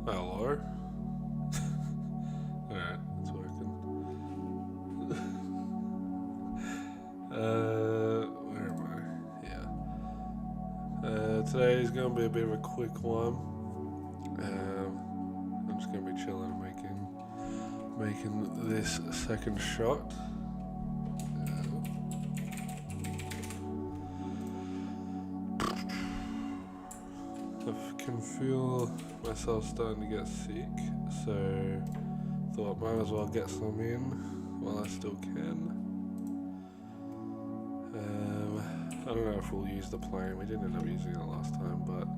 Hello. Alright, it's working. Where am I? Yeah. Today's gonna be a bit of a quick one. I'm just gonna be chilling and making this second shot. I can feel myself starting to get sick, so thought might as well get some in while I still can. I don't know if we'll use the plane. We didn't end up using it last time, but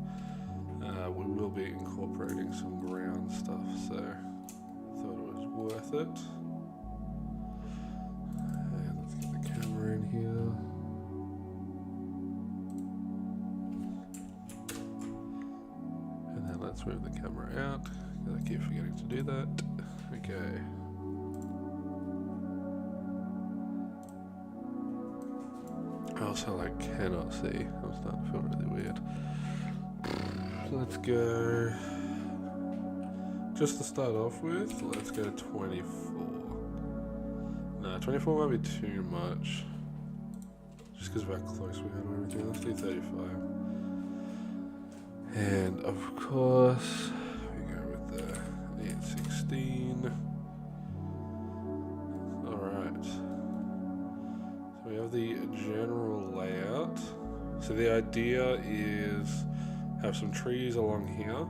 we will be incorporating some ground stuff, so I thought it was worth it. And let's get the camera in here. And then let's move the camera out, because I keep forgetting to do that. Okay. I also cannot see. I'm starting to feel really weird. So let's go. Just to start off with, let's go 24. Nah, 24 might be too much. Just because of how close we are to everything. Let's do 35. And of course, we go with the 816. Alright. So we have the general layout. So the idea is have some trees along here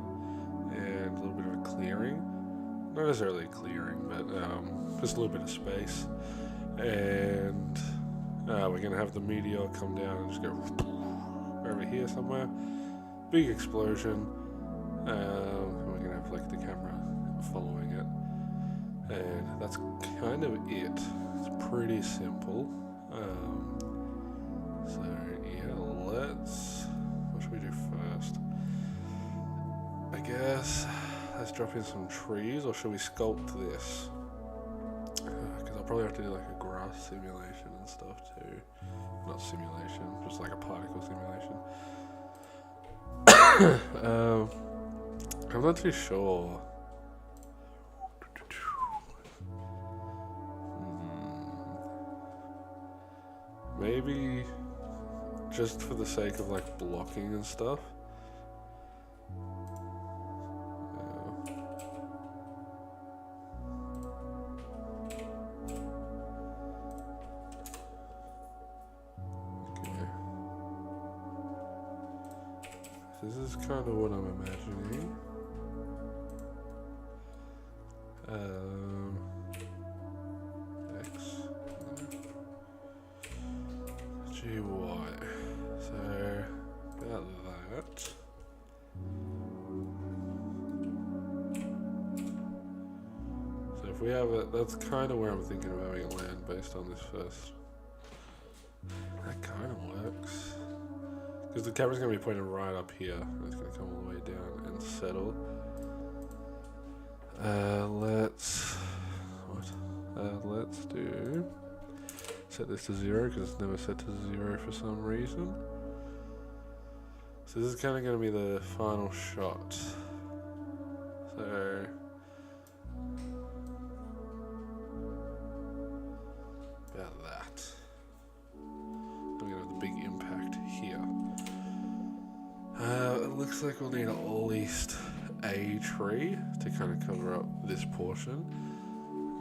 and a little bit of a clearing. Not necessarily a clearing, but just a little bit of space. And we're going to have the meteor come down and just go over here somewhere. Big explosion. We're going to have the camera following it. And that's kind of it. It's pretty simple. So yeah, what should we do first? I guess let's drop in some trees, or should we sculpt this? Because I'll probably have to do a grass simulation and stuff too. Not simulation, just a particle simulation. I'm not too sure. Maybe just for the sake of blocking and stuff. Okay. This is kind of what I'm imagining. X. GY. So, about that. So if we have it, that's kind of where I'm thinking of having it land based on this first. That kind of works. Because the camera's going to be pointed right up here. And it's going to come all the way down and settle. Let's do... Set this to 0 because it's never set to 0 for some reason. So this is kind of going to be the final shot. So about that. I'm going to have the big impact here. It looks like we'll need at least a tree to kind of cover up this portion.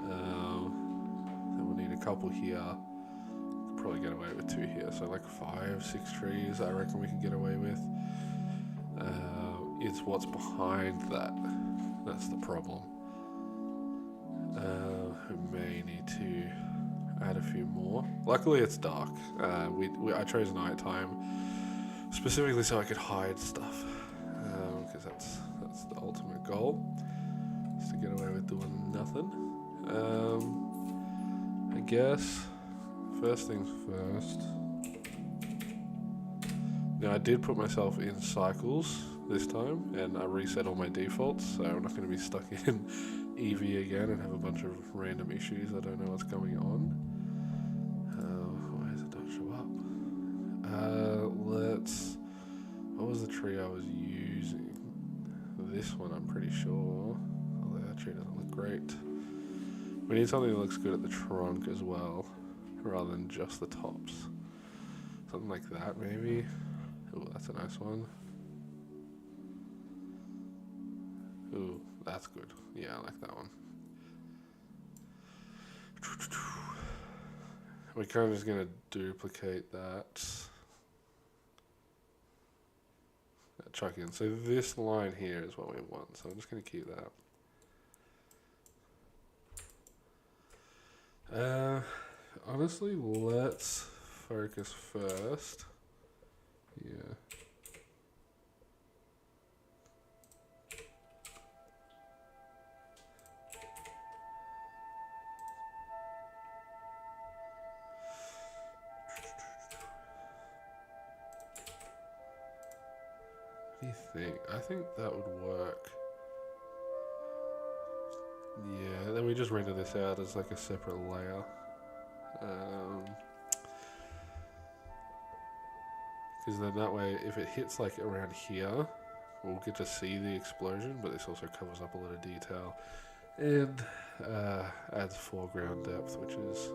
Then we'll need a couple here. Probably get away with 2 here, so 5, 6 trees I reckon we can get away with. It's what's behind that that's the problem. We may need to add a few more. Luckily it's dark. I chose nighttime specifically so I could hide stuff, because that's the ultimate goal, is to get away with doing nothing. I guess first things first. Now I did put myself in cycles this time, and I reset all my defaults, so I'm not going to be stuck in Eevee again and have a bunch of random issues. I don't know what's going on. Why does it not show up? What was the tree I was using? this one, I'm pretty sure. Although that tree doesn't look great. We need something that looks good at the trunk as well, rather than just the tops. Something like that, maybe. Ooh, that's a nice one. Ooh, that's good. Yeah, I like that one. We're kind of just going to duplicate that chuck in. So this line here is what we want. So I'm just going to keep that. Honestly, let's focus first. Yeah. What do you think? I think that would work. Yeah, then we just render this out as like a separate layer. Because then that way, if it hits like around here, we'll get to see the explosion, but this also covers up a lot of detail and adds foreground depth, which is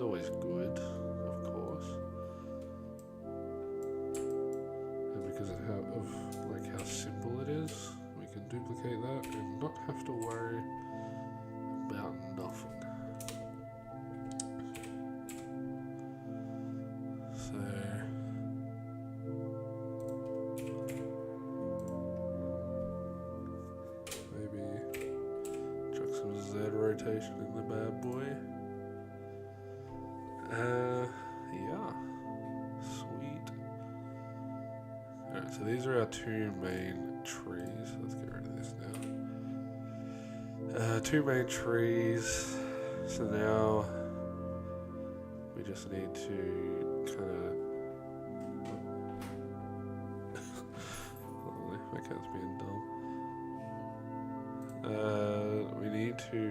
always good, of course. And because of how simple it is, we can duplicate that and not have to worry about nothing. So maybe chuck some Z rotation in the bad boy. Yeah, sweet. Alright, so these are our two main trees. Let's get rid of this now. Two main trees. So now we just need to kind of. My cat's being dumb. We need to.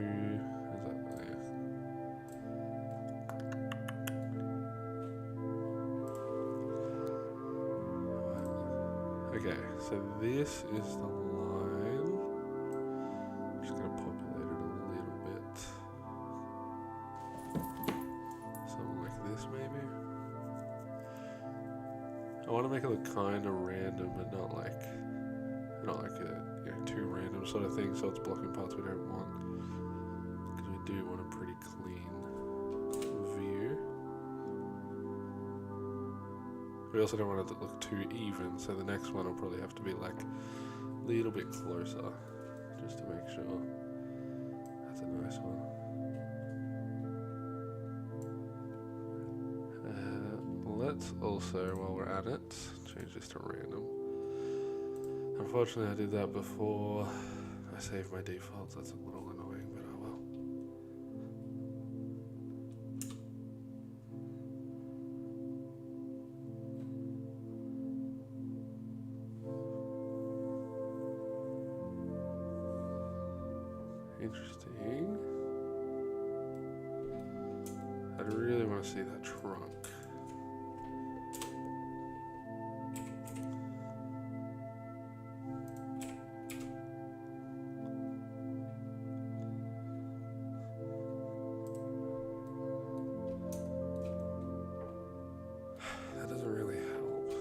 Okay, so this is the line. I'm just going to populate it a little bit. Something like this, maybe. I want to make it look kind of random, but not like a too random sort of thing, so it's blocking parts we don't want. Because we do want a pretty clean view. We also don't want it to look too even, so the next one will probably have to be like a little bit closer, just to make sure. That's a nice one. Let's also, while we're at it, change this to random. Unfortunately, I did that before I saved my defaults. That's a little annoying, but oh well. Interesting. I'd really want to see that trunk. That doesn't really help.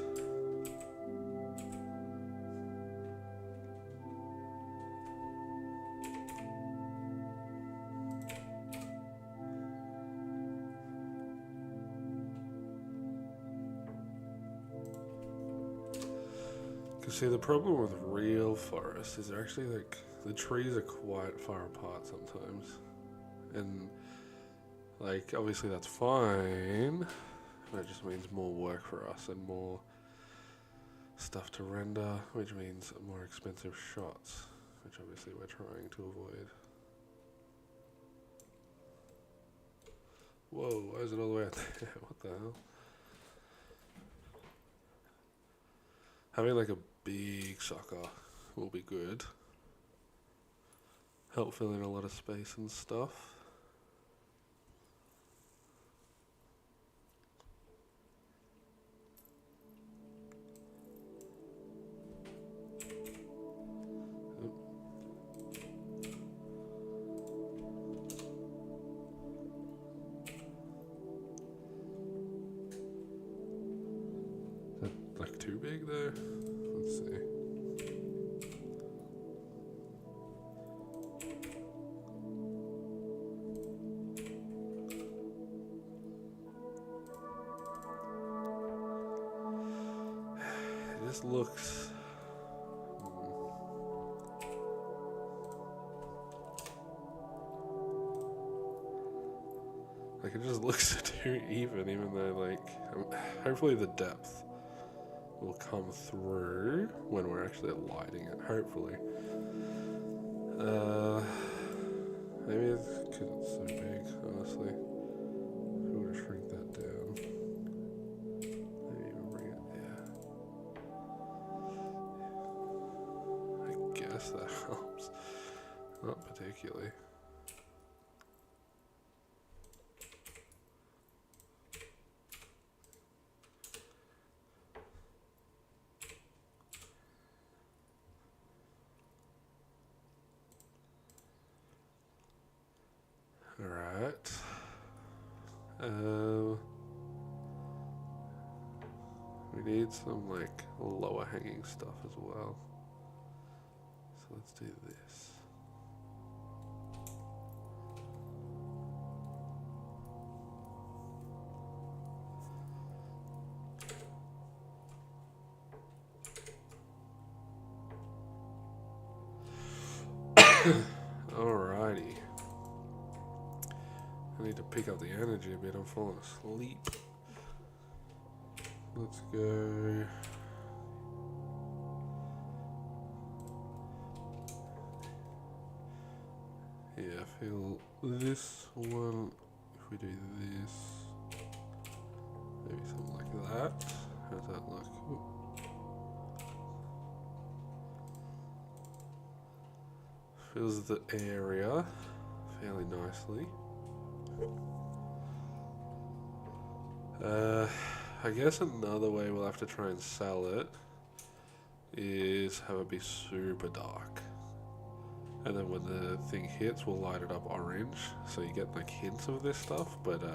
Because see, the problem with real forests is they're actually like, the trees are quite far apart sometimes. And like, obviously that's fine. That just means more work for us and more stuff to render, which means more expensive shots, which obviously we're trying to avoid. Whoa, why is it all the way out there? What the hell? Having like a big sucker will be good. Help fill in a lot of space and stuff. like too big though? Let's see. It just looks... Like it just looks too even though like, hopefully the depth will come through when we're actually lighting it, hopefully. Maybe it's because it's so big, honestly. If we were to shrink that down. Maybe even bring it, yeah. I guess that helps. Not particularly. Alright. We need some like lower hanging stuff as well. So let's do this. Alrighty. I need to pick up the energy a bit, I'm falling asleep. Let's go. Yeah, I feel this one, if we do this, maybe something like that. How's that look? Ooh. Fills the area fairly nicely. I guess another way we'll have to try and sell it is have it be super dark. And then when the thing hits, we'll light it up orange. So you get like hints of this stuff, but you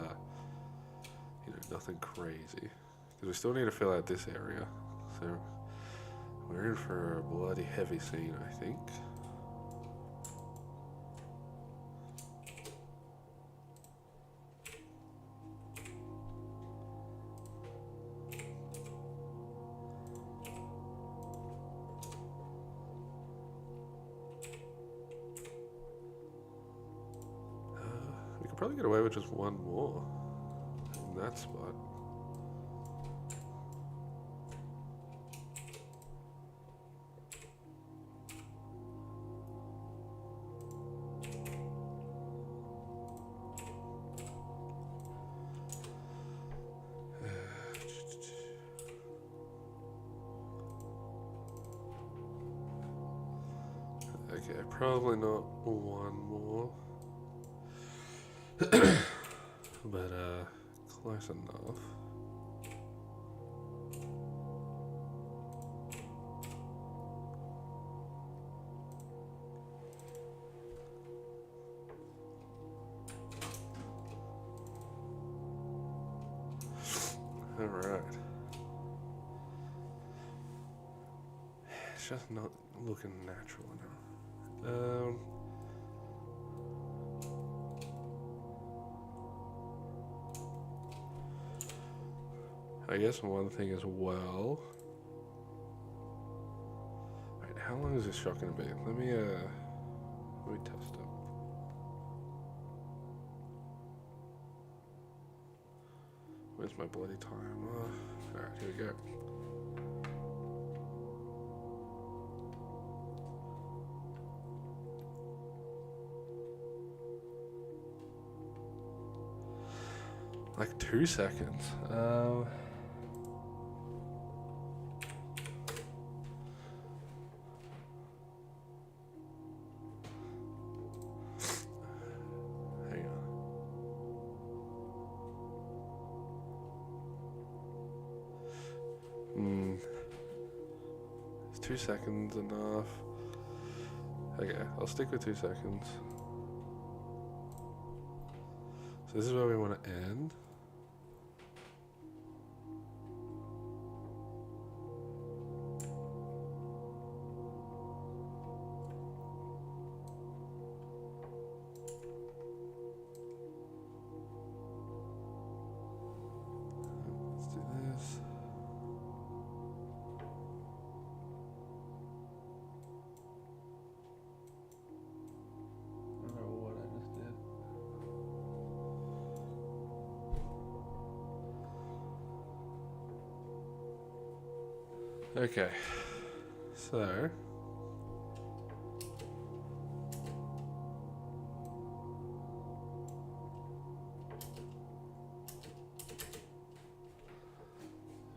know, nothing crazy. Because we still need to fill out this area. So we're in for a bloody heavy scene, I think. Probably get away with just one more in that spot. Okay, probably not one more. But close enough. All right. It's just not looking natural enough. I guess one thing as well. Wait, how long is this shot gonna be? Let me test it. Where's my bloody timer? Alright, here we go. Like 2 seconds. Is 2 seconds enough? Okay, I'll stick with 2 seconds. So this is where we want to end. Okay, so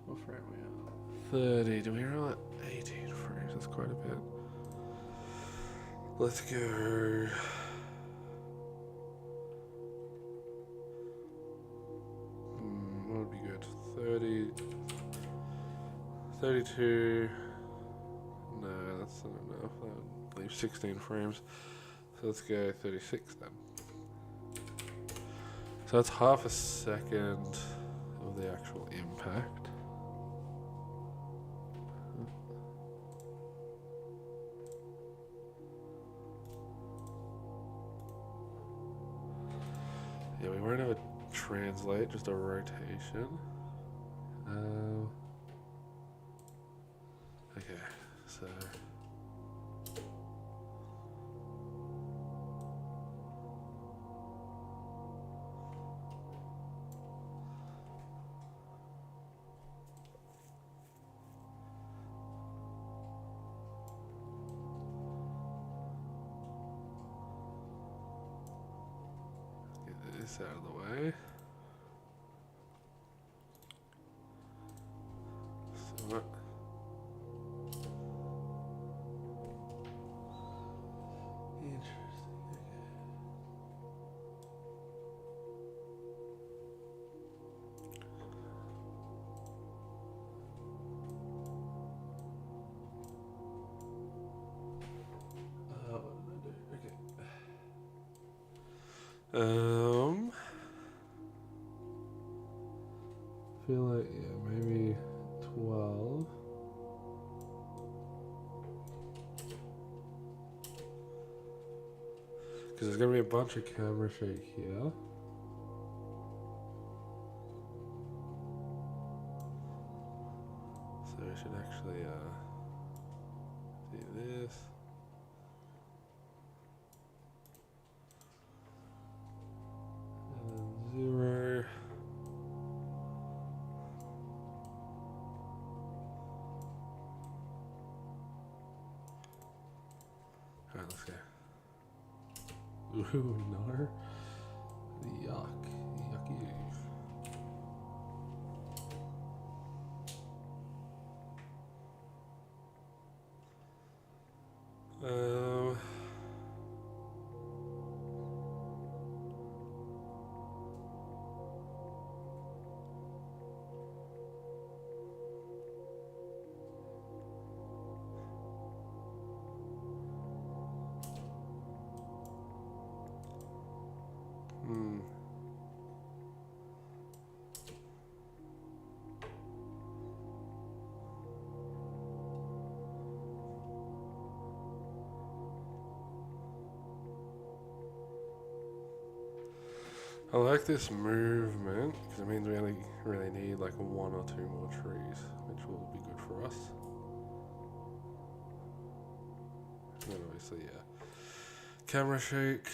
what frame are we at? 30. Do we run at 18 frames? That's quite a bit. Let's go. What would be good? 30. 32. No, that's not enough. That would leave 16 frames. So let's go 36 then. So that's half a second of the actual impact. Yeah, we won't have a translate, just a rotation. Okay, so get this out of the way. So feel like, yeah, maybe 12. Because there's going to be a bunch of camera shake here. So we should actually do this. And then 0. Alright, let's go. Ooh, no. Yuck. Yucky. I like this movement because it means we only really need like 1 or 2 more trees, which will be good for us. And then obviously, yeah, camera shake,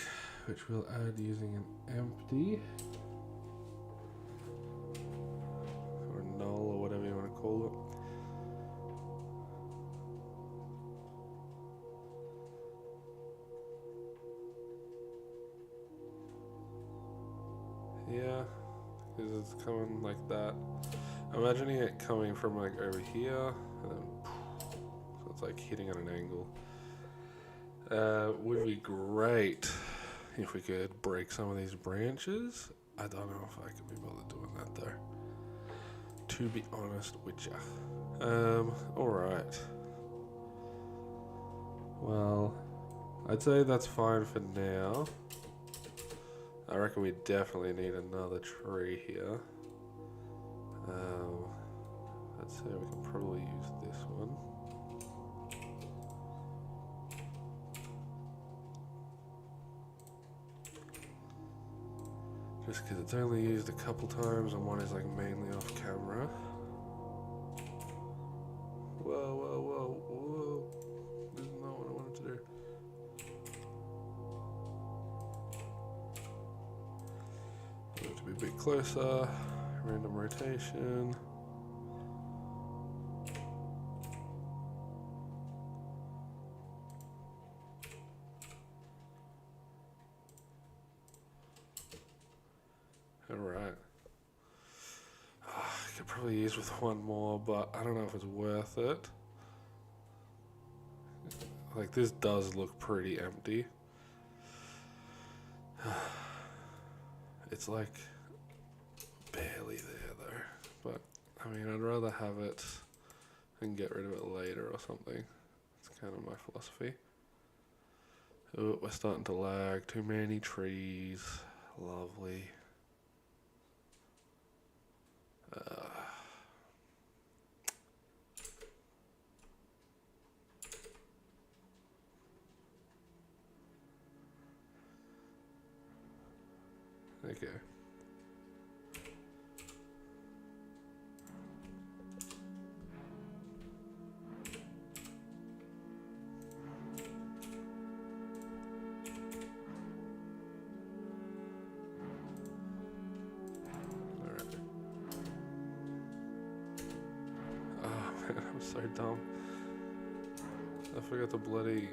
which we'll add using an empty or null or whatever you want to call it. Yeah, because it's coming like that. I'm imagining it coming from like over here, and then so it's like hitting at an angle. Would be great if we could break some of these branches. I don't know if I could be bothered doing that though, to be honest with ya. Alright. Well, I'd say that's fine for now. I reckon we definitely need another tree here. I'd say we can probably use this one. Just because it's only used a couple times and one is like mainly off camera. Whoa, whoa, whoa, whoa. This is not what I wanted to do. To be a bit closer, random rotation. probably is with one more, but I don't know if it's worth it. Like, this does look pretty empty. It's like barely there though, but I mean, I'd rather have it and get rid of it later or something. It's kind of my philosophy. Oh, we're starting to lag. Too many trees. Lovely. Okay. I'm so dumb. I forgot to bloody...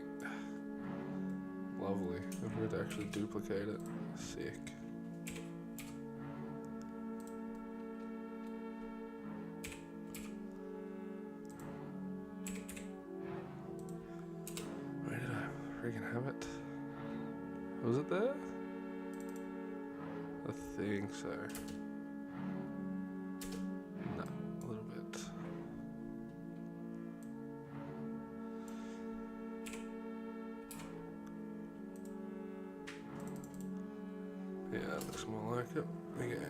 Lovely. I forgot to actually duplicate it. Sick. Where did I freaking have it? Was it there? I think so. No, a little bit. Yeah, it looks more like it. Okay.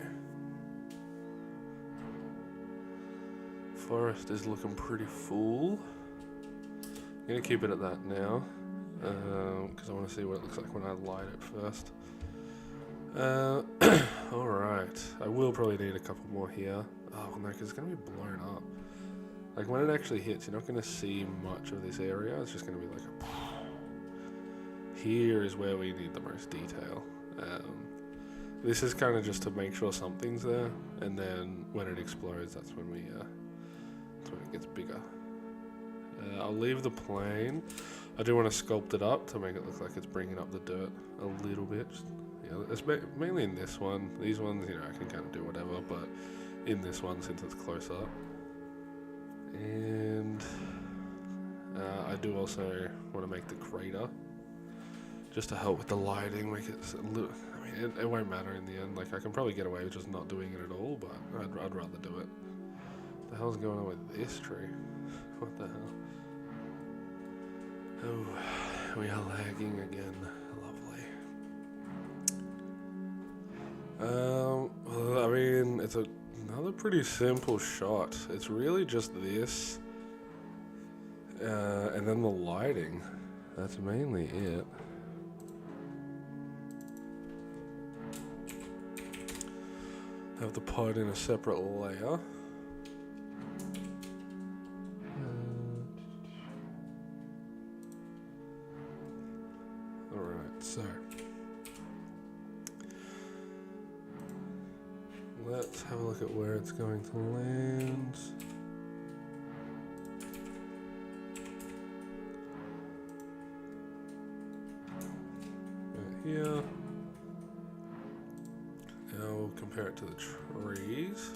Forest is looking pretty full. I'm gonna keep it at that now, because I want to see what it looks like when I light it first. Alright, I will probably need a couple more here. Oh no, because it's going to be blown up. Like, when it actually hits, you're not going to see much of this area. It's just going to be like a... Here is where we need the most detail. This is kind of just to make sure something's there, and then when it explodes, that's when it gets bigger. I'll leave the plane. I do want to sculpt it up to make it look like it's bringing up the dirt a little bit. Yeah, it's mainly in this one. These ones, you know, I can kind of do whatever, but in this one, since it's close up. And I do also want to make the crater, just to help with the lighting, make it a little... I mean, it won't matter in the end. Like, I can probably get away with just not doing it at all, but I'd rather do it. What the hell's going on with this tree? What the hell? Oh, we are lagging again. Lovely. I mean, it's another pretty simple shot. It's really just this, and then the lighting. That's mainly it. Have the pod in a separate layer. Alright, so let's have a look at where it's going to land. Right here. Now we'll compare it to the trees.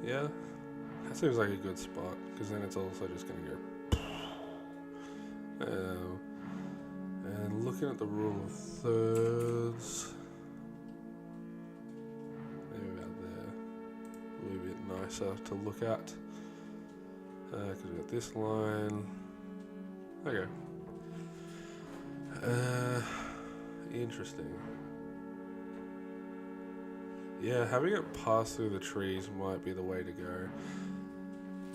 Yeah, that seems like a good spot, because then it's also just going to go. And looking at the rule of thirds, maybe about there, a little bit nicer to look at, because we've got this line. Okay. Interesting. Yeah, having it pass through the trees might be the way to go.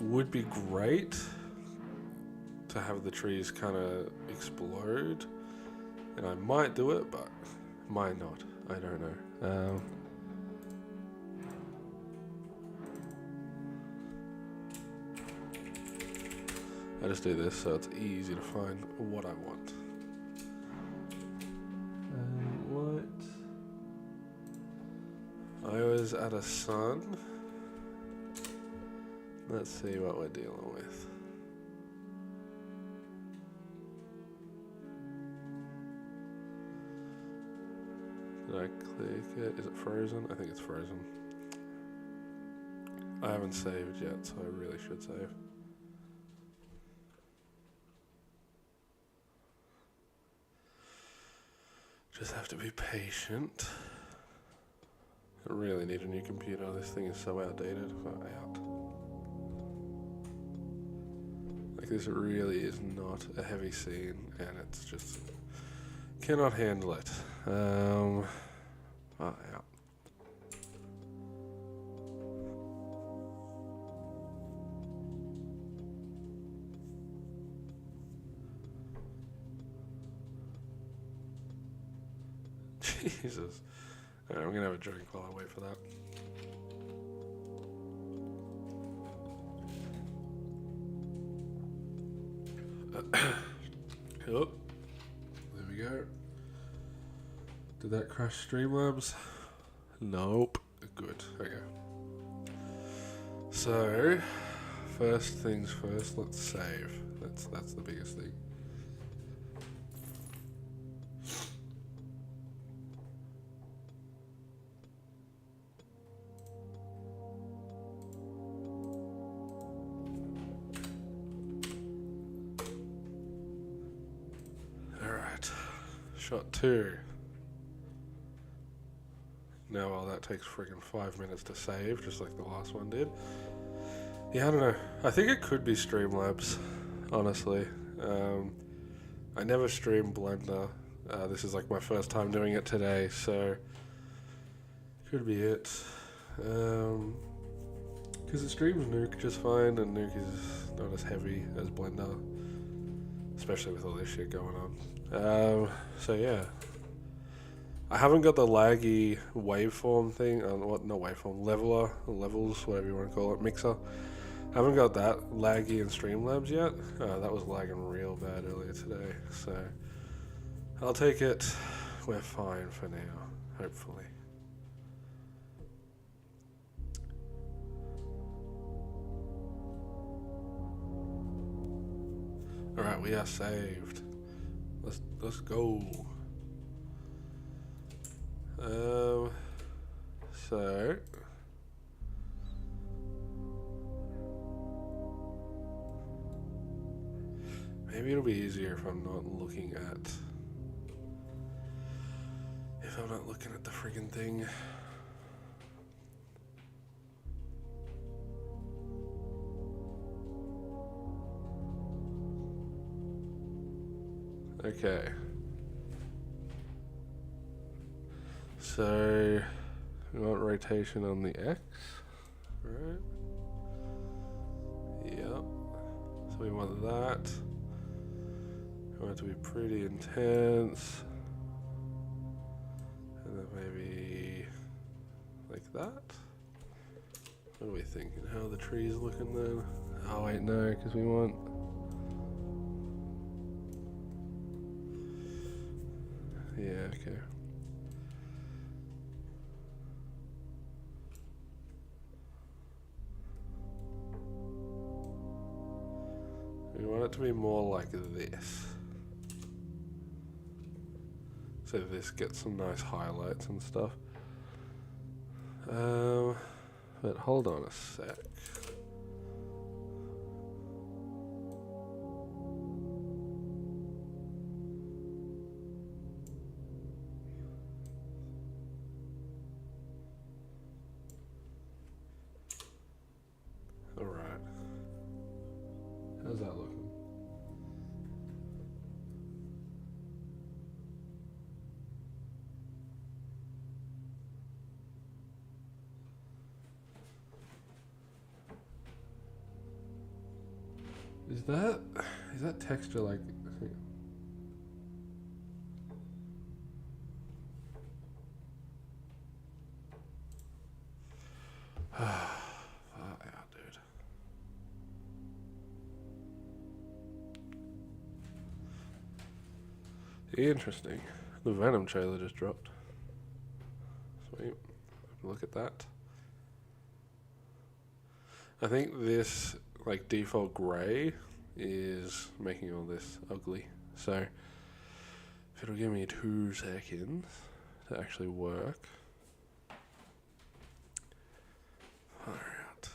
Would be great to have the trees kind of explode, and I might do it, but might not. I don't know. I just do this so it's easy to find what I want. I was at a sun. Let's see what we're dealing with. Did I click it? Is it frozen? I think it's frozen. I haven't saved yet, so I really should save. Just have to be patient. I really need a new computer. This thing is so outdated. Out. Like, this really is not a heavy scene, and it's just cannot handle it. Out. Jesus. Alright, I'm gonna have a drink while I wait for that. Oh, there we go. Did that crash Streamlabs? Nope. Good. Okay. So, first things first, let's save. That's the biggest thing. Shot 2. Now, while that takes friggin' 5 minutes to save, just like the last one did. Yeah, I don't know. I think it could be Streamlabs, honestly. I never stream Blender. This is like my first time doing it today, so could be it. Because it streams Nuke just fine, and Nuke is not as heavy as Blender, especially with all this shit going on. So yeah, I haven't got the laggy waveform thing. Not waveform, leveler, levels, whatever you want to call it, mixer. I haven't got that laggy in Streamlabs yet. That was lagging real bad earlier today, so I'll take it. We're fine for now, hopefully. Alright, we are saved. Let's go. So maybe it'll be easier if I'm not looking at the friggin' thing. Okay. So we want rotation on the X, right? Yep. So we want that. We want it to be pretty intense. And then maybe like that. What are we thinking? How are the trees looking then? Oh wait, no, because we want... Yeah, okay. We want it to be more like this. So this gets some nice highlights and stuff. But hold on a sec. Alright. How's that looking? Is that texture like... Interesting. The Venom trailer just dropped. Sweet. Look at that. I think this, like, default grey is making all this ugly. So, if it'll give me 2 seconds to actually work. Far out.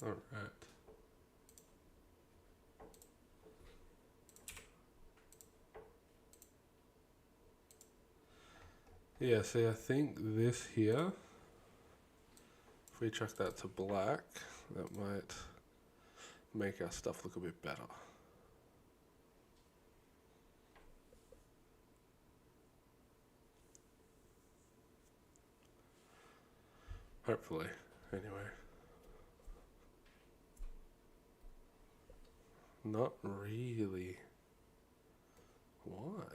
All right. Yeah, see, I think this here, if we chuck that to black, that might make our stuff look a bit better. Hopefully, anyway. Not really. Why?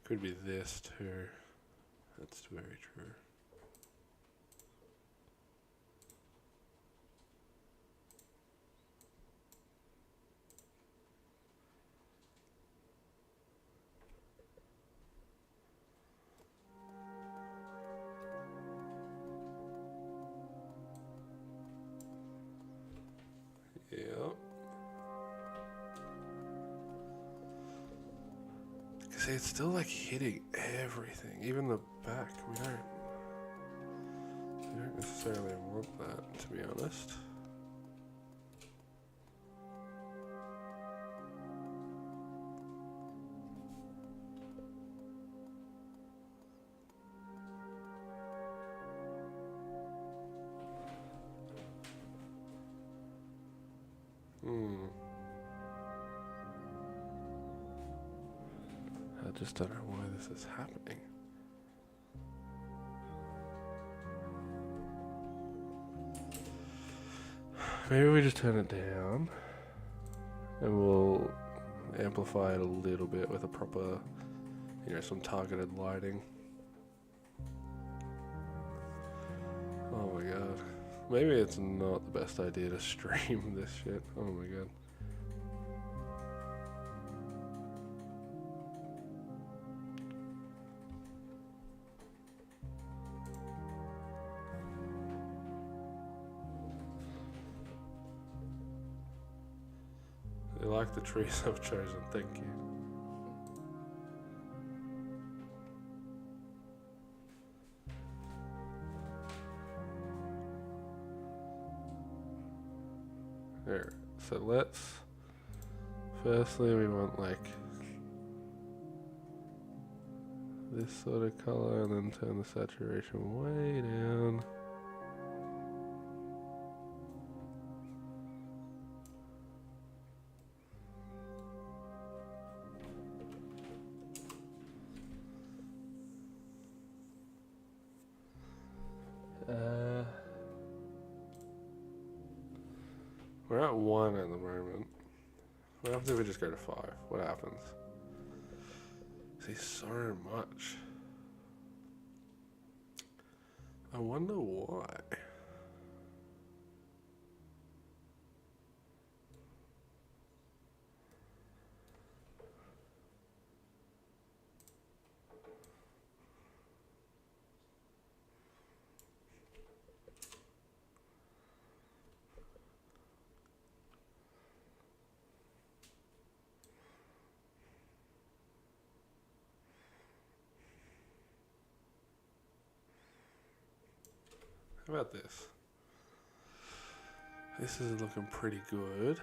Could be this too. That's very true. Yeah. See, it's still like hitting everything, even the back. We don't necessarily want that, to be honest. I just don't know why this is happening. Maybe we just turn it down and we'll amplify it a little bit with a proper, some targeted lighting. Oh my god. Maybe it's not the best idea to stream this shit. Oh my god. They like the trees I've chosen, thank you. There. So firstly we want like this sort of color and then turn the saturation way down. We're at 1 at the moment. What happens if we just go to 5? What happens? See, so much. I wonder why. How about this? This is looking pretty good.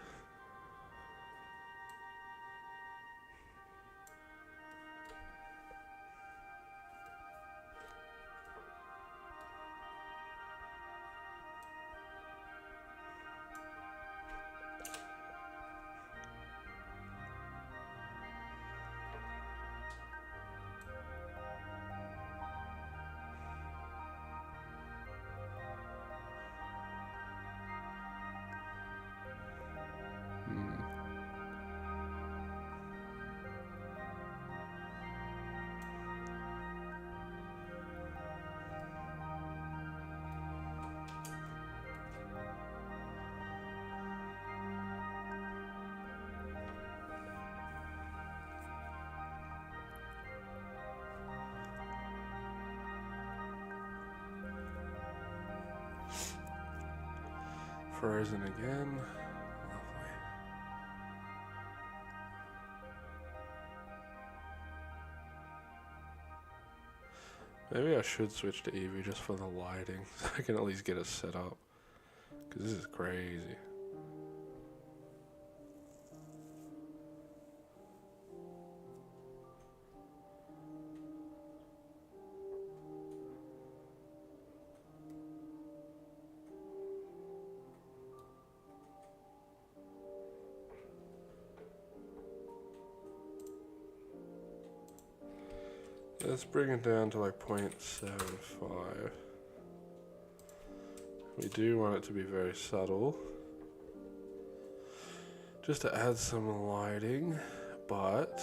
frozen again. Lovely. Maybe I should switch to Eevee just for the lighting, so I can at least get it set up. Because this is crazy. Let's bring it down to like 0.75. We do want it to be very subtle, just to add some lighting, but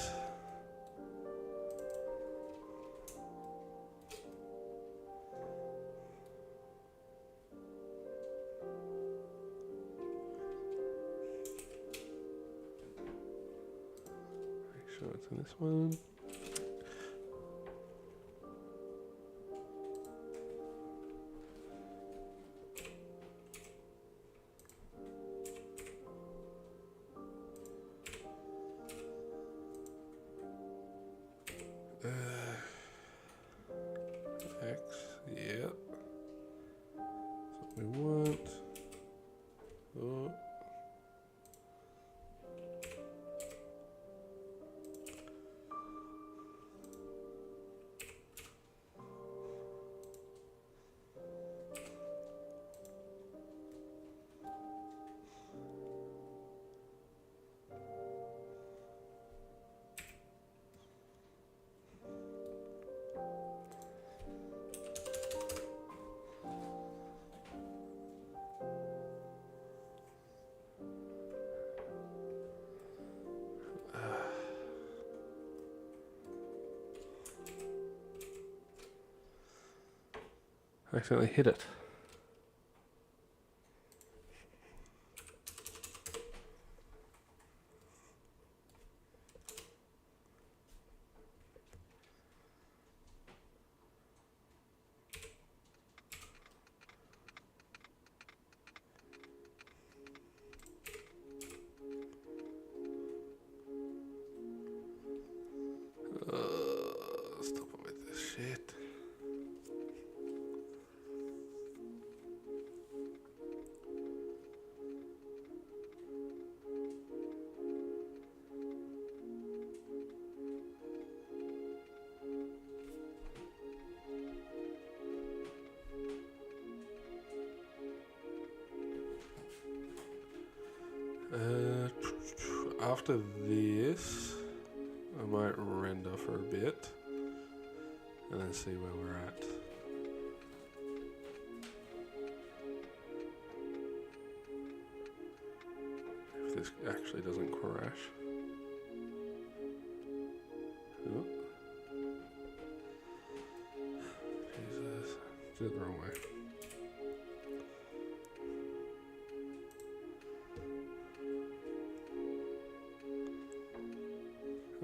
make sure it's in this one. X, yep. That's what we want. Oh. I accidentally hit it. Stop it with this shit. After this, I might render for a bit and then see where we're at. If this actually doesn't crash. Oh. Jesus, did it the wrong way.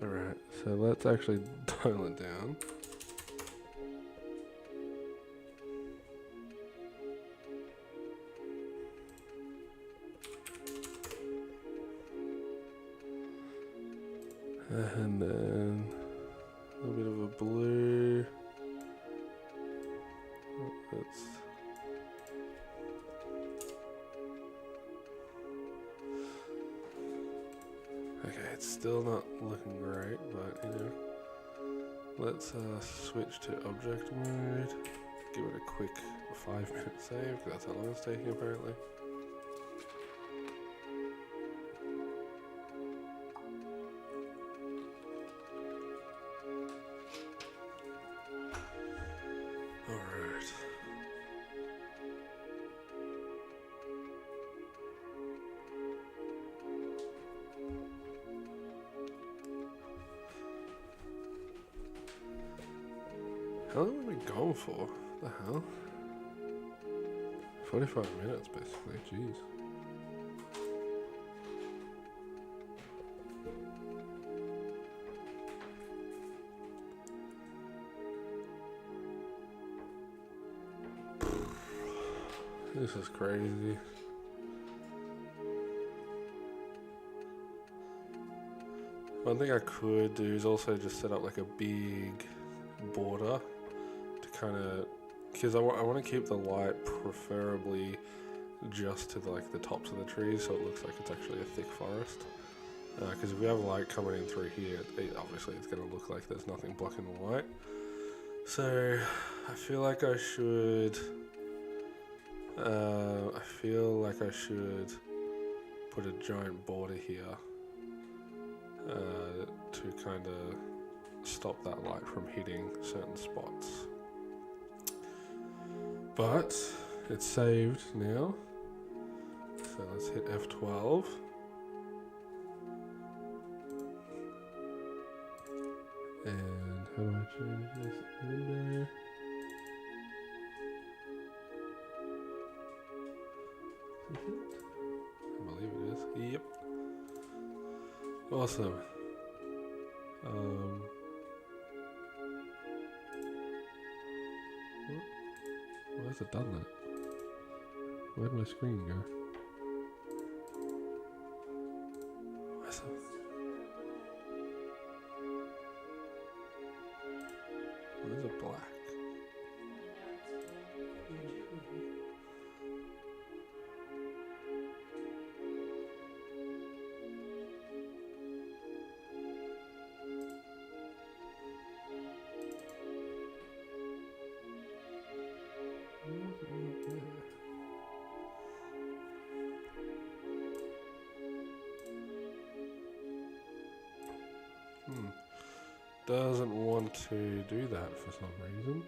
Alright, so let's actually dial it down. And then a little bit of a blue. That's okay, it's still not looking great, but you know. Let's switch to object mode. Give it a quick 5-minute save, because that's how long it's taking apparently. Alright. How long have we been going for? What the hell? 45 minutes basically, jeez. This is crazy. One thing I could do is also just set up like a big border to kind of, because I want to keep the light preferably just to the tops of the trees, so it looks like it's actually a thick forest. Because if we have light coming in through here, obviousit's going to look like there's nothing blocking the light. So I feel like I should. Put a giant border here to kind of stop that light from hitting certain spots. But it's saved now. So let's hit F12. And how do I change this in there? Is this it? I believe it is. Yep. Awesome. Why has it done that? Where'd my screen go? Where's it? Where's it black? Doesn't want to do that for some reason.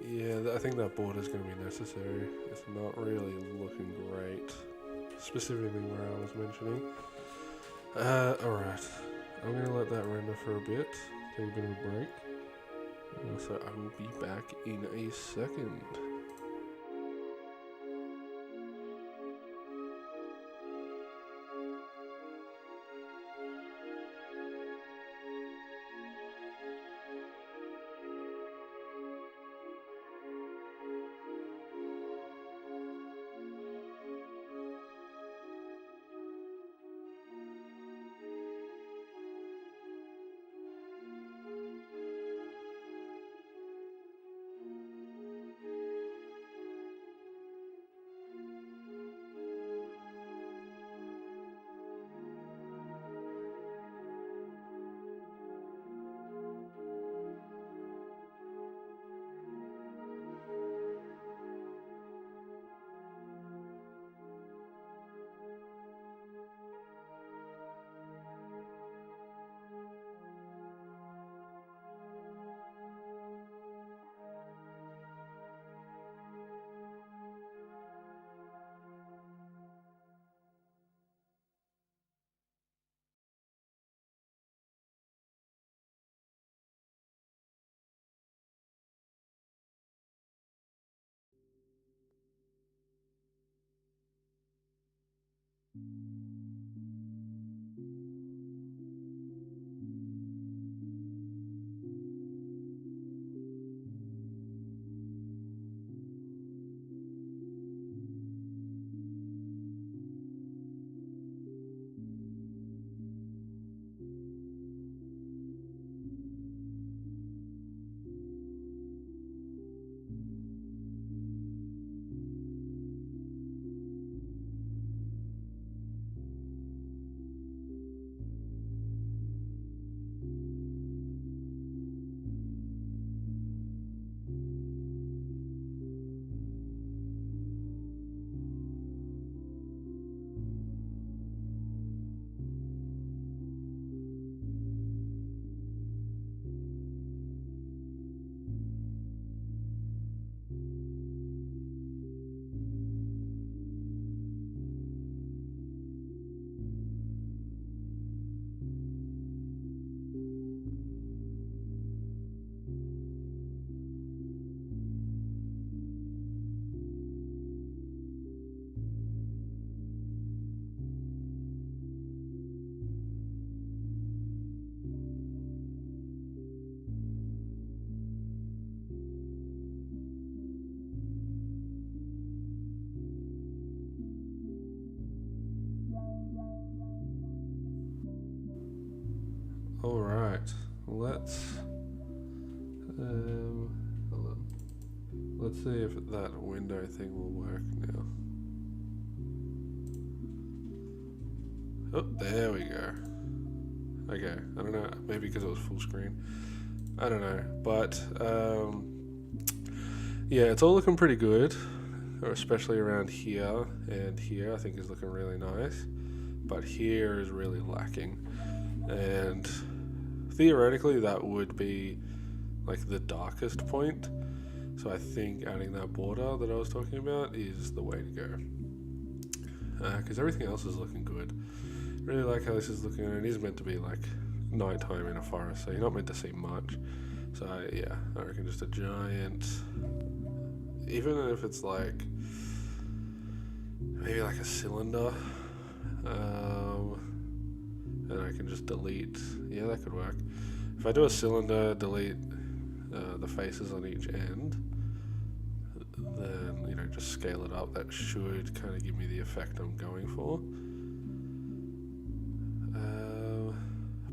Yeah, I think that border's going to be necessary. It's not really looking great, specifically where I was mentioning. Alright, I'm going to let that render for a bit, take a bit of a break. So I will be back in a second. Alright, let's hold on. Let's see if that window thing will work now. Oh, there we go. Okay, I don't know, maybe because it was full screen. I don't know, but yeah, it's all looking pretty good, especially around here and here. I think is looking really nice, but here is really lacking. And theoretically, that would be like the darkest point. So I think adding that border that I was talking about is the way to go. Because everything else is looking good. Really like how this is looking, and it is meant to be like nighttime in a forest, so you're not meant to see much. So yeah, I reckon just a giant, even if it's like maybe like a cylinder, and I can just delete. Yeah, that could work. If I do a cylinder, delete the faces on each end, then just scale it up. That should kind of give me the effect I'm going for.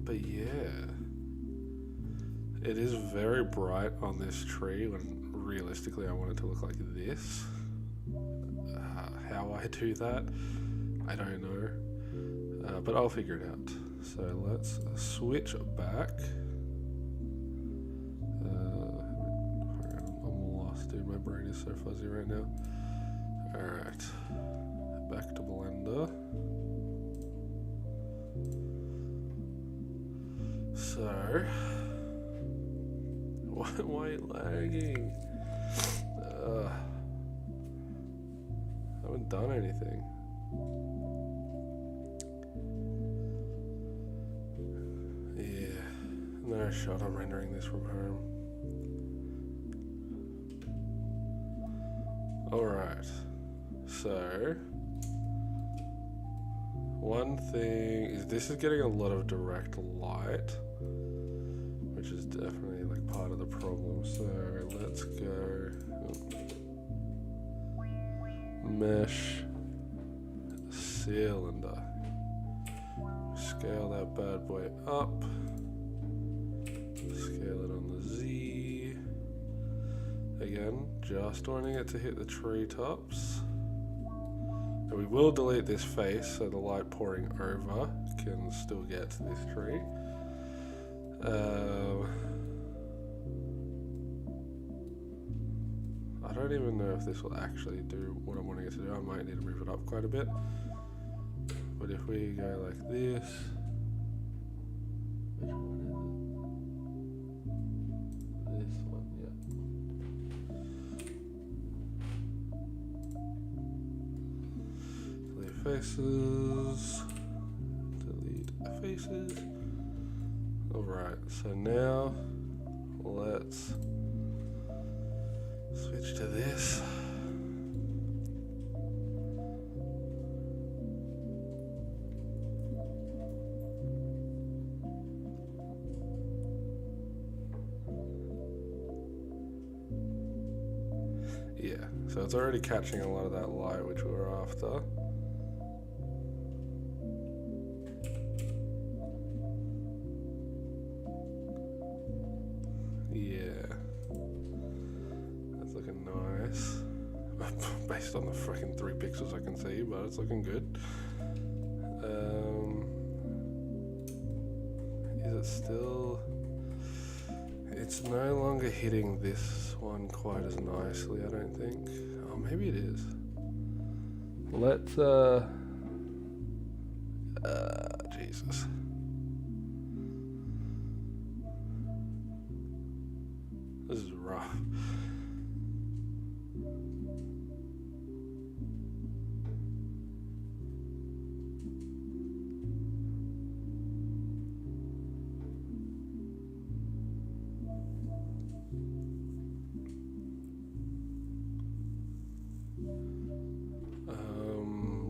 But yeah, it is very bright on this tree when realistically I want it to look like this. How I do that, I don't know, but I'll figure it out. So let's switch back. I'm lost, dude. My brain is so fuzzy right now. Alright, back to Blender. So, why am I lagging? I haven't done anything. Yeah, no shot, I'm rendering this from home. Alright, so one thing is this is getting a lot of direct light, which is definitely like part of the problem. So let's go mesh cylinder. Scale that bad boy up. Scale it on the Z. Again, just wanting it to hit the treetops. And we will delete this face so the light pouring over can still get to this tree. I don't even know if this will actually do what I'm wanting it to do. I might need to move it up quite a bit. But if we go like this, which one is it? This one, yeah. Delete faces. Delete faces. Alright, so now let's switch to this. Yeah, so it's already catching a lot of that light which we were after. Yeah, that's looking nice. Based on the freaking 3 pixels I can see, but it's looking good. Is it still... It's no longer hitting this one quite as nicely, I don't think. Oh, maybe it is. Let's, Jesus. This is rough.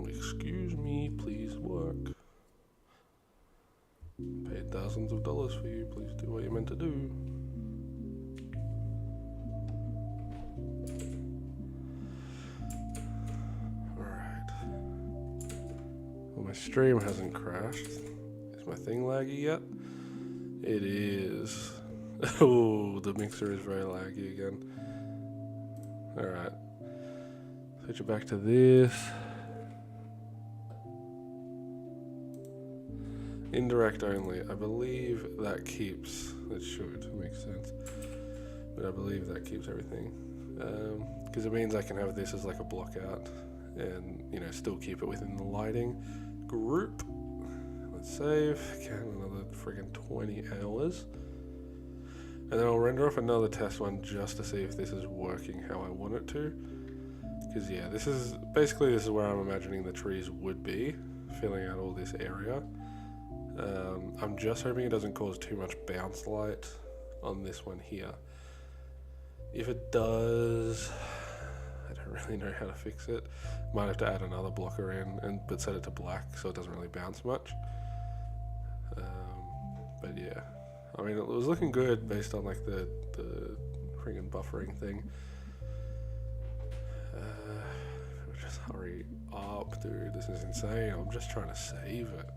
Excuse me, please work. Paid thousands of dollars for you, please do what you're meant to do. Alright. Well, my stream hasn't crashed. Is my thing laggy yet? It is. Oh, the mixer is very laggy again. Alright. Switch it back to this. Indirect only. I believe that keeps. It should make sense. But I believe that keeps everything. Because it means I can have this as like a block out and, you know, still keep it within the lighting group. Let's save. Again, another friggin' 20 hours. And then I'll render off another test one just to see if this is working how I want it to. Because yeah, this is where I'm imagining the trees would be, filling out all this area. I'm just hoping it doesn't cause too much bounce light on this one here. If it does, I don't really know how to fix it. Might have to add another blocker in, but set it to black so it doesn't really bounce much. But yeah, I mean, it was looking good based on like the friggin' buffering thing. Just hurry up, dude. This is insane. I'm just trying to save it.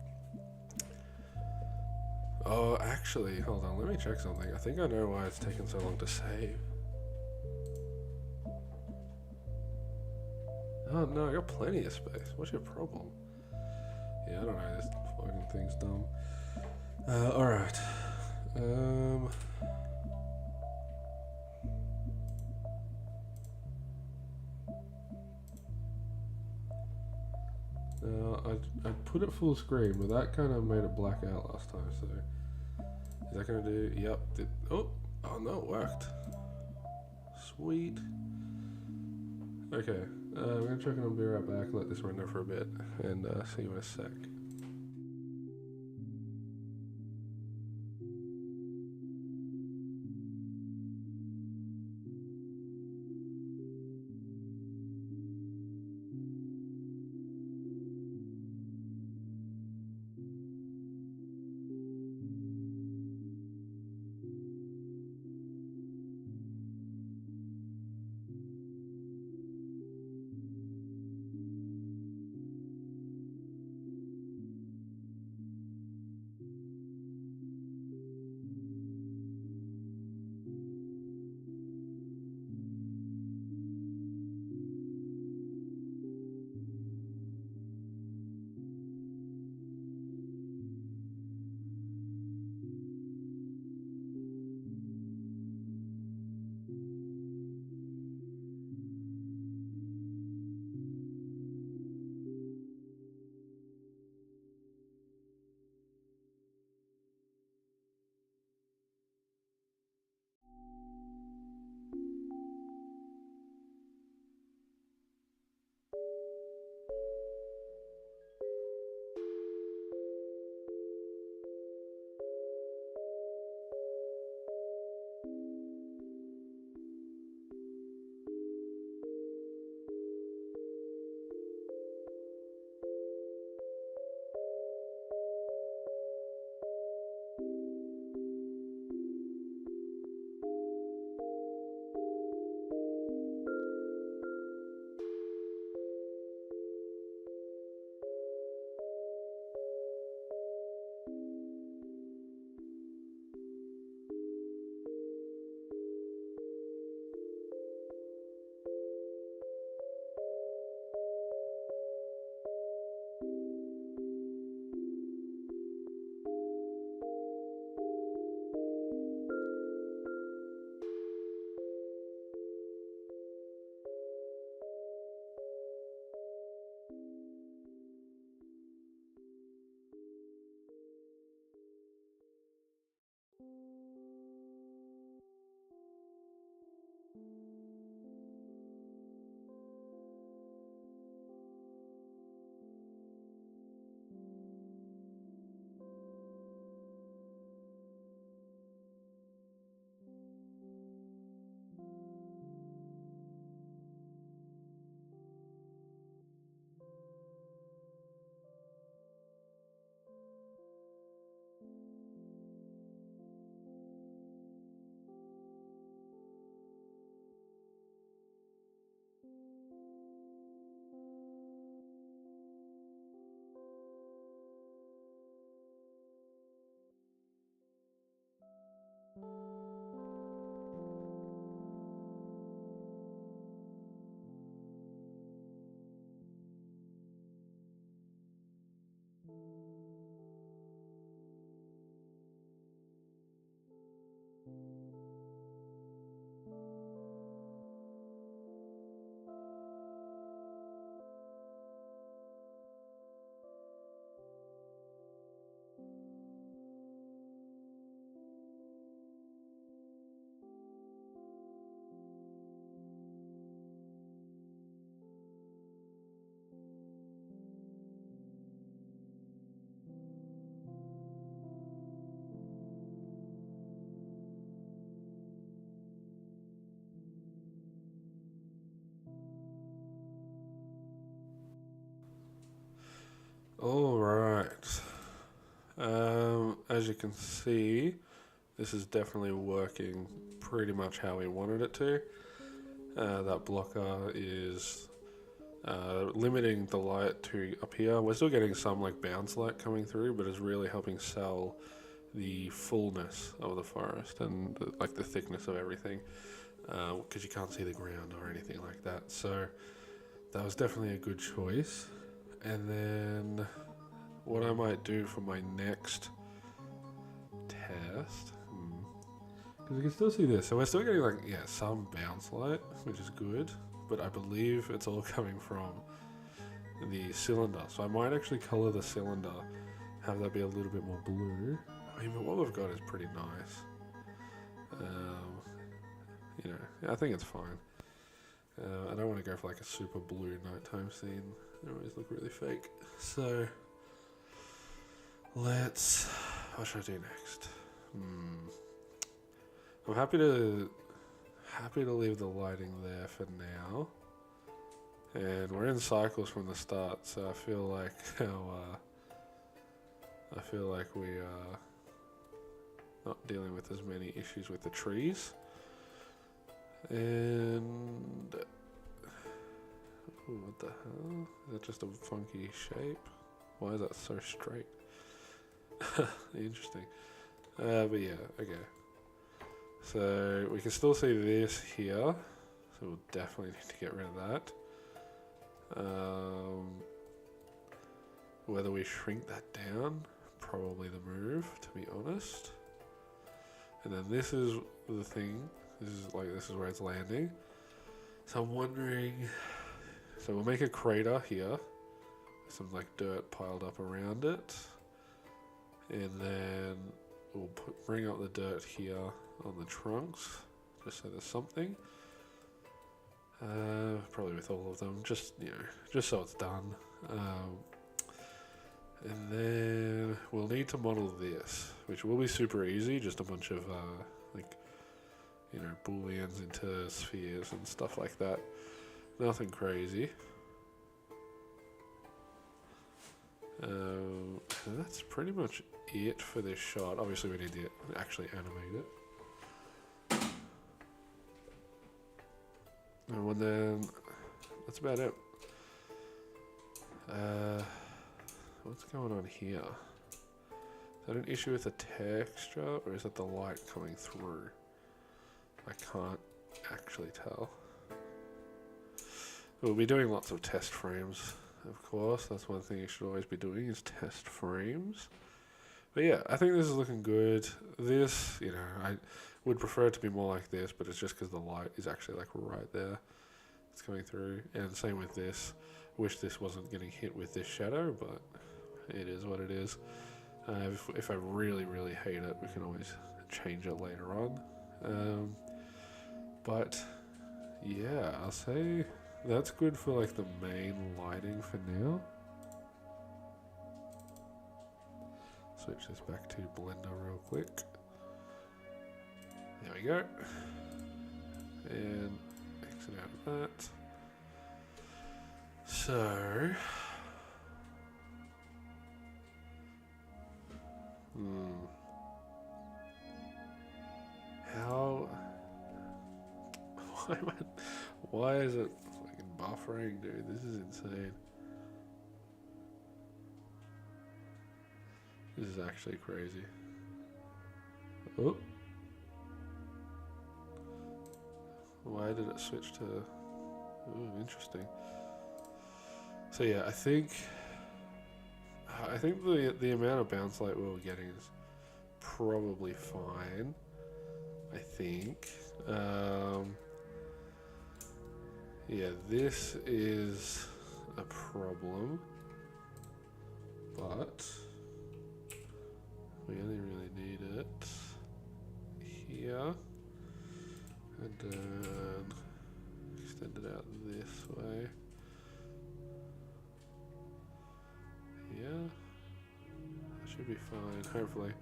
Oh, actually, hold on. Let me check something. I think I know why it's taken so long to save. Oh, no, I got plenty of space. What's your problem? Yeah, I don't know. This fucking thing's dumb. Alright. I put it full screen, but that kind of made it black out last time, so... Is that gonna do? Yep. Oh no, it worked. Sweet. Okay, we're gonna check and I'll be right back, let this render for a bit, and see you in a sec. All right. As you can see, this is definitely working pretty much how we wanted it to. That blocker is limiting the light to up here. We're still getting some like bounce light coming through, but it's really helping sell the fullness of the forest and like the thickness of everything, because you can't see the ground or anything like that. So that was definitely a good choice. And then what I might do for my next test, because we can still see this, so we're still getting like some bounce light, which is good, but I believe it's all coming from the cylinder. So I might actually color the cylinder, have that be a little bit more blue. I mean, but what we've got is pretty nice. I think it's fine. I don't want to go for like a super blue nighttime scene. They always look really fake. So what should I do next? I'm happy to leave the lighting there for now. And we're in cycles from the start, so I feel like we are not dealing with as many issues with the trees. And what the hell? Is that just a funky shape? Why is that so straight? Interesting. But yeah, okay. So we can still see this here, so we'll definitely need to get rid of that. Whether we shrink that down, probably the move, to be honest. And then this is the thing. This is where it's landing. So I'm wondering. So we'll make a crater here, some like dirt piled up around it, and then we'll bring up the dirt here on the trunks, just so there's something. Probably with all of them, just so it's done. And then we'll need to model this, which will be super easy, just a bunch of booleans into spheres and stuff like that. Nothing crazy. That's pretty much it for this shot. Obviously we need to actually animate it. And then that's about it. What's going on here? Is that an issue with the texture, or is it the light coming through? I can't actually tell. We'll be doing lots of test frames, of course. That's one thing you should always be doing, is test frames. But yeah, I think this is looking good. This, I would prefer it to be more like this, but it's just because the light is actually like right there. It's coming through. And same with this. Wish this wasn't getting hit with this shadow, but it is what it is. If I really, really hate it, we can always change it later on. But yeah, I'll say that's good for like the main lighting for now. Switch this back to Blender real quick. There we go. And exit out of that. So how why is it fucking buffering, dude? This is insane. This is actually crazy. Oh, Why did it switch to... Ooh, interesting. So yeah, I think the amount of bounce light we were getting is probably fine. I think. Yeah, this is a problem, but we only really need it here, and then extend it out this way. Yeah, that should be fine, hopefully.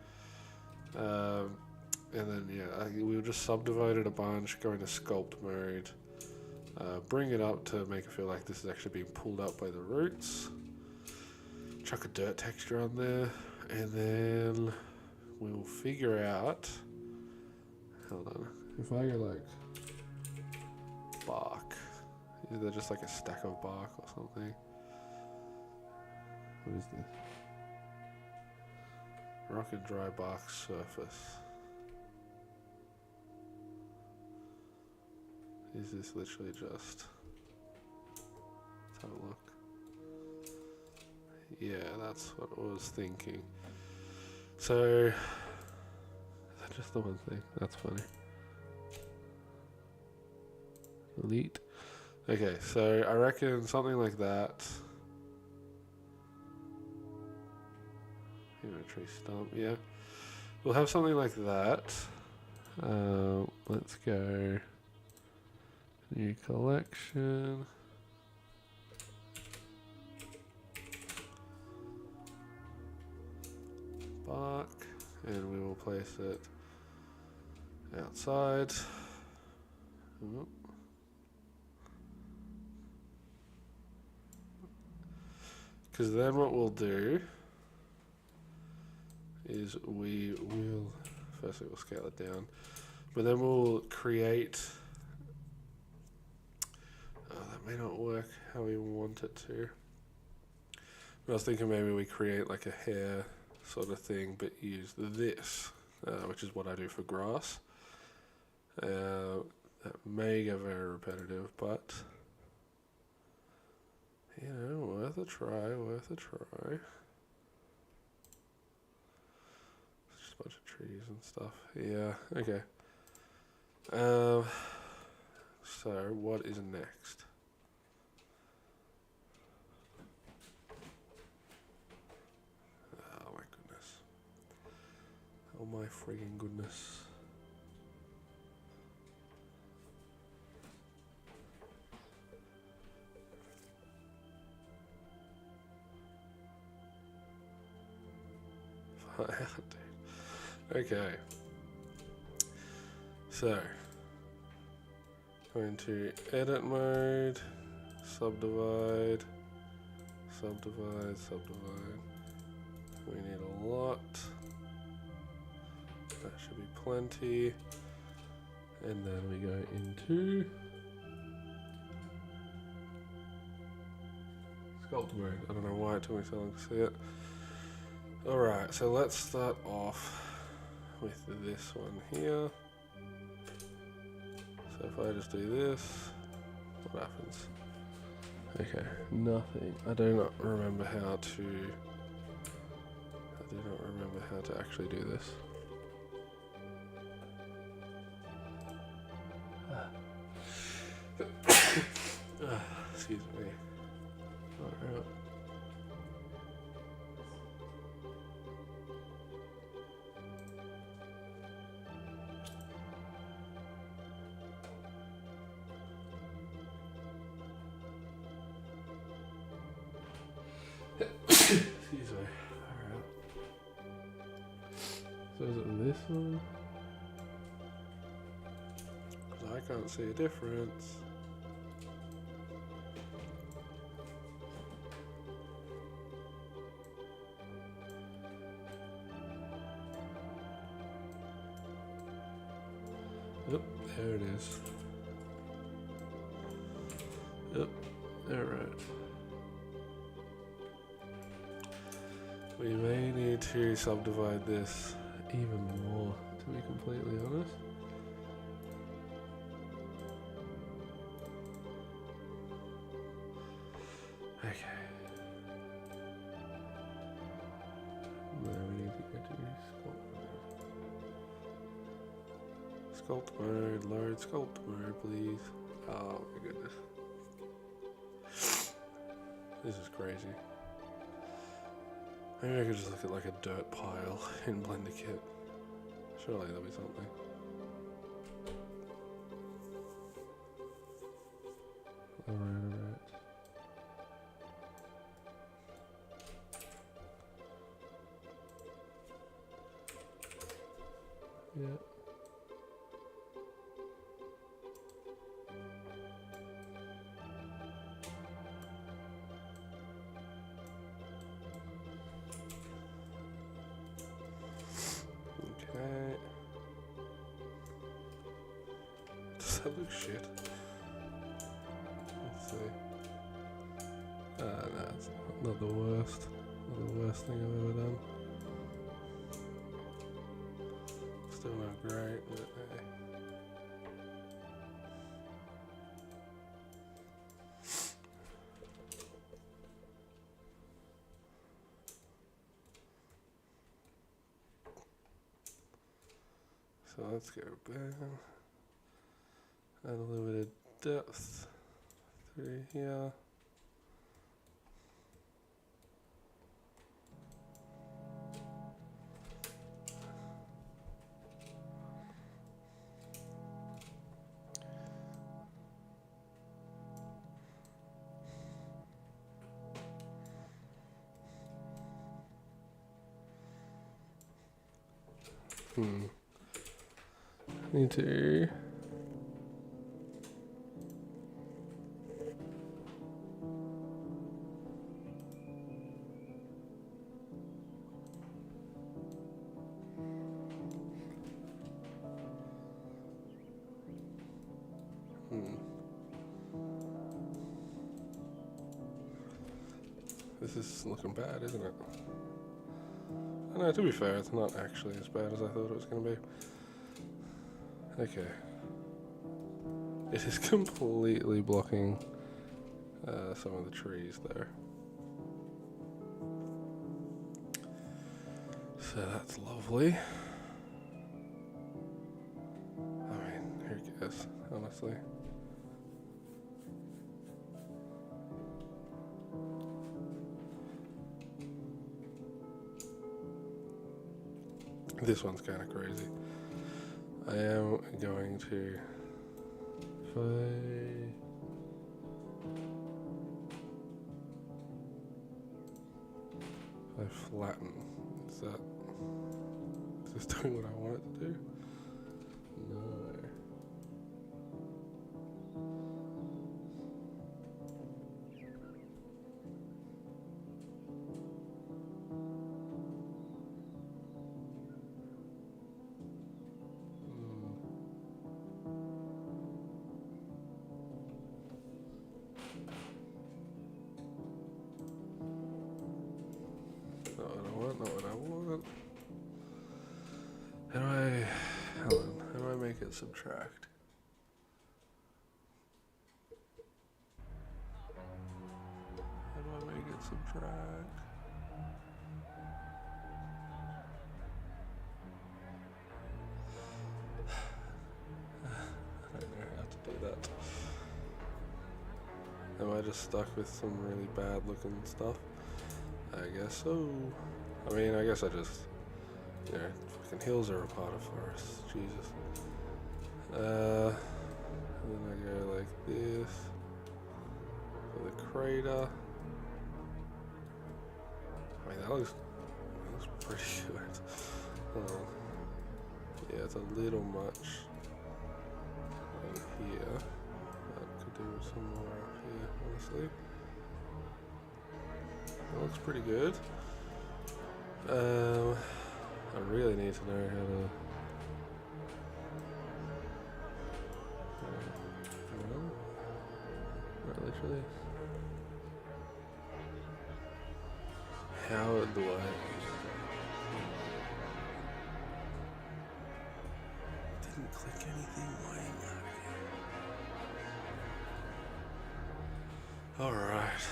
And then yeah, we'll just subdivide it a bunch, go into sculpt mode, bring it up to make it feel like this is actually being pulled up by the roots. Chuck a dirt texture on there, and then we'll figure out. Hold on. If I go like bark, is there just like a stack of bark or something? What is this? Rock and dry bark surface. Is this literally just... Let's have a look. Yeah, that's what I was thinking. So, is that just the one thing? That's funny. Elite. Okay, so I reckon something like that. Tree stump, yeah. We'll have something like that. Let's go. New collection. Bark, and we will place it outside. Because then what we'll do is we will, firstly we'll scale it down, but then we'll create, that may not work how we want it to. But I was thinking maybe we create like a hair sort of thing, but use this, which is what I do for grass. That may get very repetitive, but you know, worth a try, worth a try. Bunch of trees and stuff. Yeah, okay. So what is next? Oh my goodness. Oh my friggin' goodness. Okay, so go into edit mode, subdivide, subdivide, subdivide. We need a lot. That should be plenty. And then we go into sculpt mode. I don't know why it took me so long to see it. Alright, so let's start off with this one here. So if I just do this, what happens? Okay, nothing. I do not remember how to actually do this. Excuse me. Alright. Excuse me. Alright. So is it this one? Because I can't see a difference. Yep, there it is. Yep, alright. We may need to subdivide this even more, to be completely honest. There we need to go to sculpt mode. Sculpt mode, load sculpt mode, please. Oh my goodness. This is crazy. Maybe I could just look at like a dirt pile in Blender Kit. Surely there'll be something. Alright. Yeah. Okay. Does that look shit? Let's see. No, it's not the worst. Not the worst thing I've ever done. Still not great, but hey. So let's go back. Add a little bit of depth through here. Need to This is looking bad, isn't it? I know, to be fair, it's not actually as bad as I thought it was going to be. Okay. It is completely blocking some of the trees there. So that's lovely. I mean, who cares, honestly. This one's kind of crazy. I am going to, if I flatten, is this doing what I want it to do? No. Not what I want. How do I make it subtract? How do I make it subtract? I don't know how to do that. Am I just stuck with some really bad looking stuff? I guess so. I mean, I guess I just, fucking hills are a part of forests. Jesus. And then I go like this for the crater. I mean, that looks pretty good. Yeah, it's a little much over here. I could do some more up here, honestly. That looks pretty good. I really need to know how to. Not literally. How do I? Didn't click anything. Why not? All right.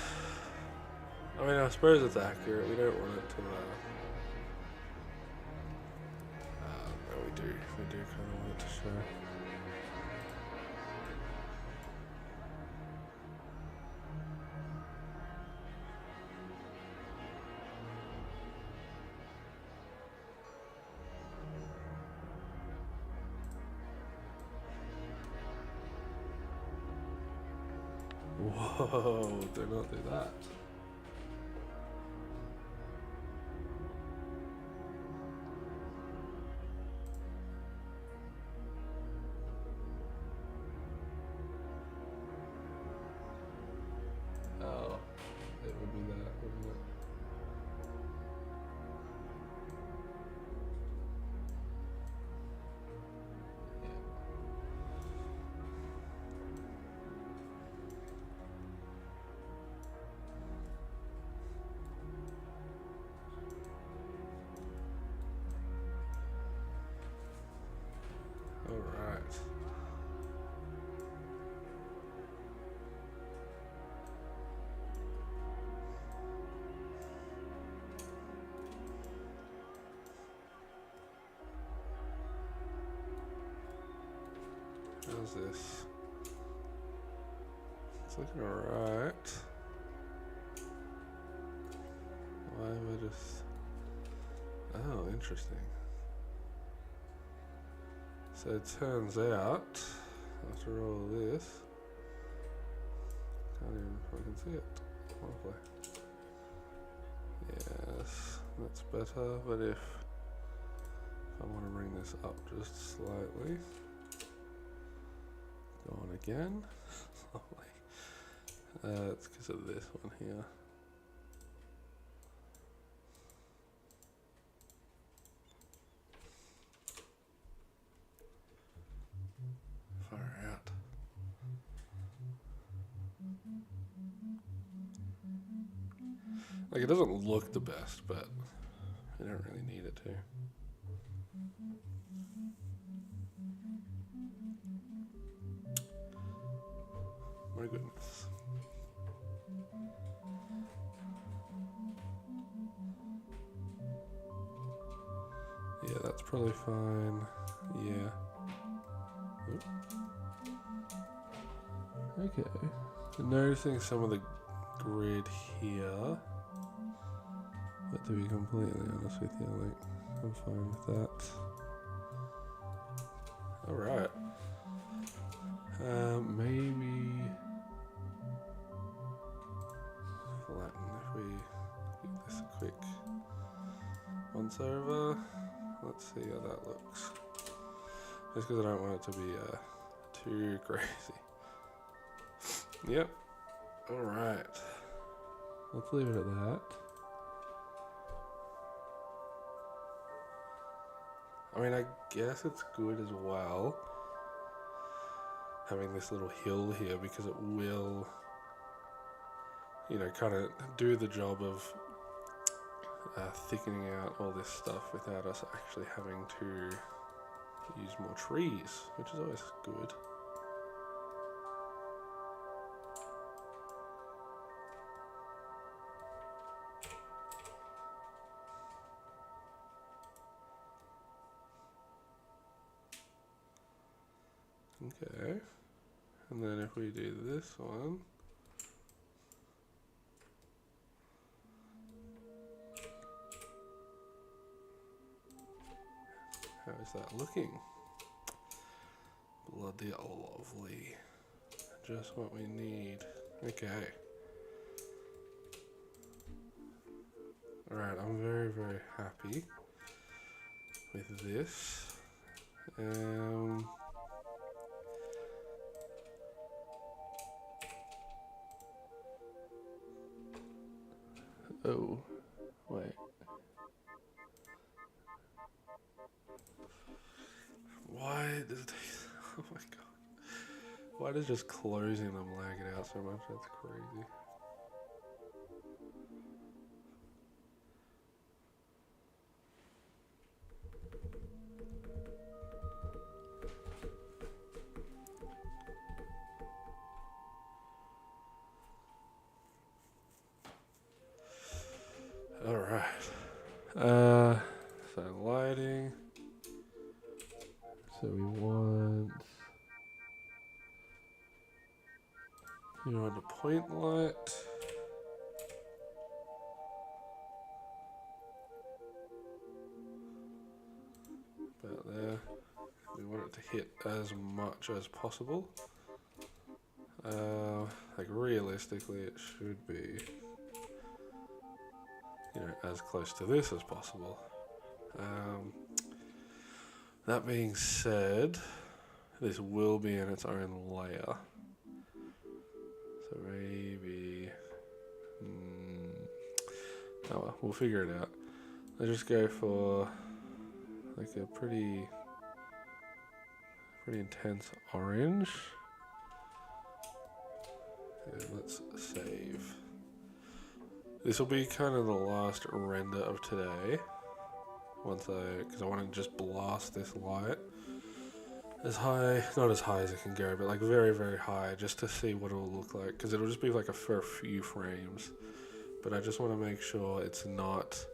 I mean, I suppose it's accurate. We don't want it to. do kind of want it to show. Whoa, do not do that. Oh, it would be that, wouldn't it? All right. How's this? It's looking alright. Why am I just... Oh, interesting. So it turns out, after all this, can't even fucking see it. Lovely. Yes, that's better, but if I want to bring this up just slightly, go on again. Lovely. It's because of this one here. Far out. Like, it doesn't look the best, but I don't really need it to. My goodness. Yeah, that's probably fine. Yeah. Oop. Okay. Noticing some of the grid here. But to be completely honest with you, like, I'm fine with that. Alright. Maybe flatten if we give this a quick once over. Let's see how that looks. Just because I don't want it to be too crazy. Yep. Alright. Let's leave it at that. I mean, I guess it's good as well having this little hill here, because it will, you know, kind of do the job of thickening out all this stuff without us actually having to use more trees, which is always good. Okay, and then if we do this one, how is that looking? Bloody lovely. Just what we need. Okay. Alright, I'm very, very happy with this. Oh, wait. Why does it... Oh my god. Why does just closing them lag it out so much? That's crazy. Alright. So lighting. So we want a point light. About there. We want it to hit as much as possible. Like realistically, it should be, as close to this as possible. That being said, this will be in its own layer. So maybe, oh well, we'll figure it out. Let's just go for like a pretty intense orange. And let's save. This will be kind of the last render of today. Because I want to just blast this light as high, not as high as it can go, but like very, very high, just to see what it will look like. Because it'll just be like for a few frames. But I just want to make sure it's not,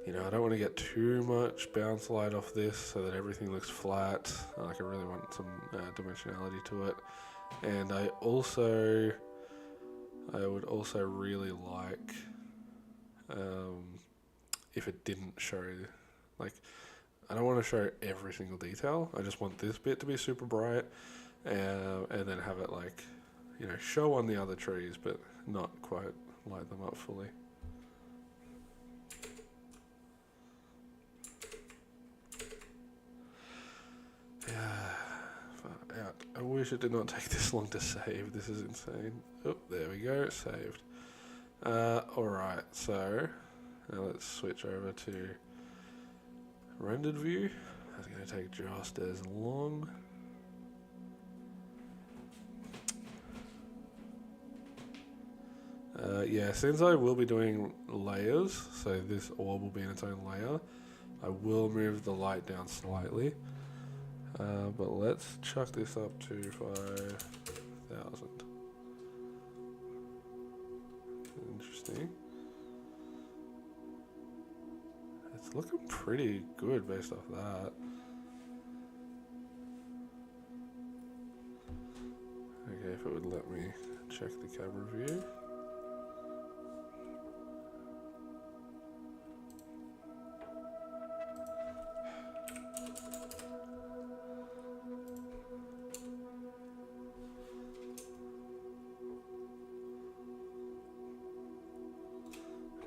I don't want to get too much bounce light off this so that everything looks flat. Like I really want some dimensionality to it. And I would also really like if it didn't show, like, I don't want to show every single detail. I just want this bit to be super bright, and then have it like, show on the other trees, but not quite light them up fully. Yeah, far out. I wish it did not take this long to save. This is insane. Oh, there we go, saved. Alright, so now let's switch over to rendered view. That's going to take just as long. Yeah, since I will be doing layers, so this orb will be in its own layer, I will move the light down slightly. But let's chuck this up to 5,000. Interesting. It's looking pretty good based off that. Okay, if it would let me check the camera view.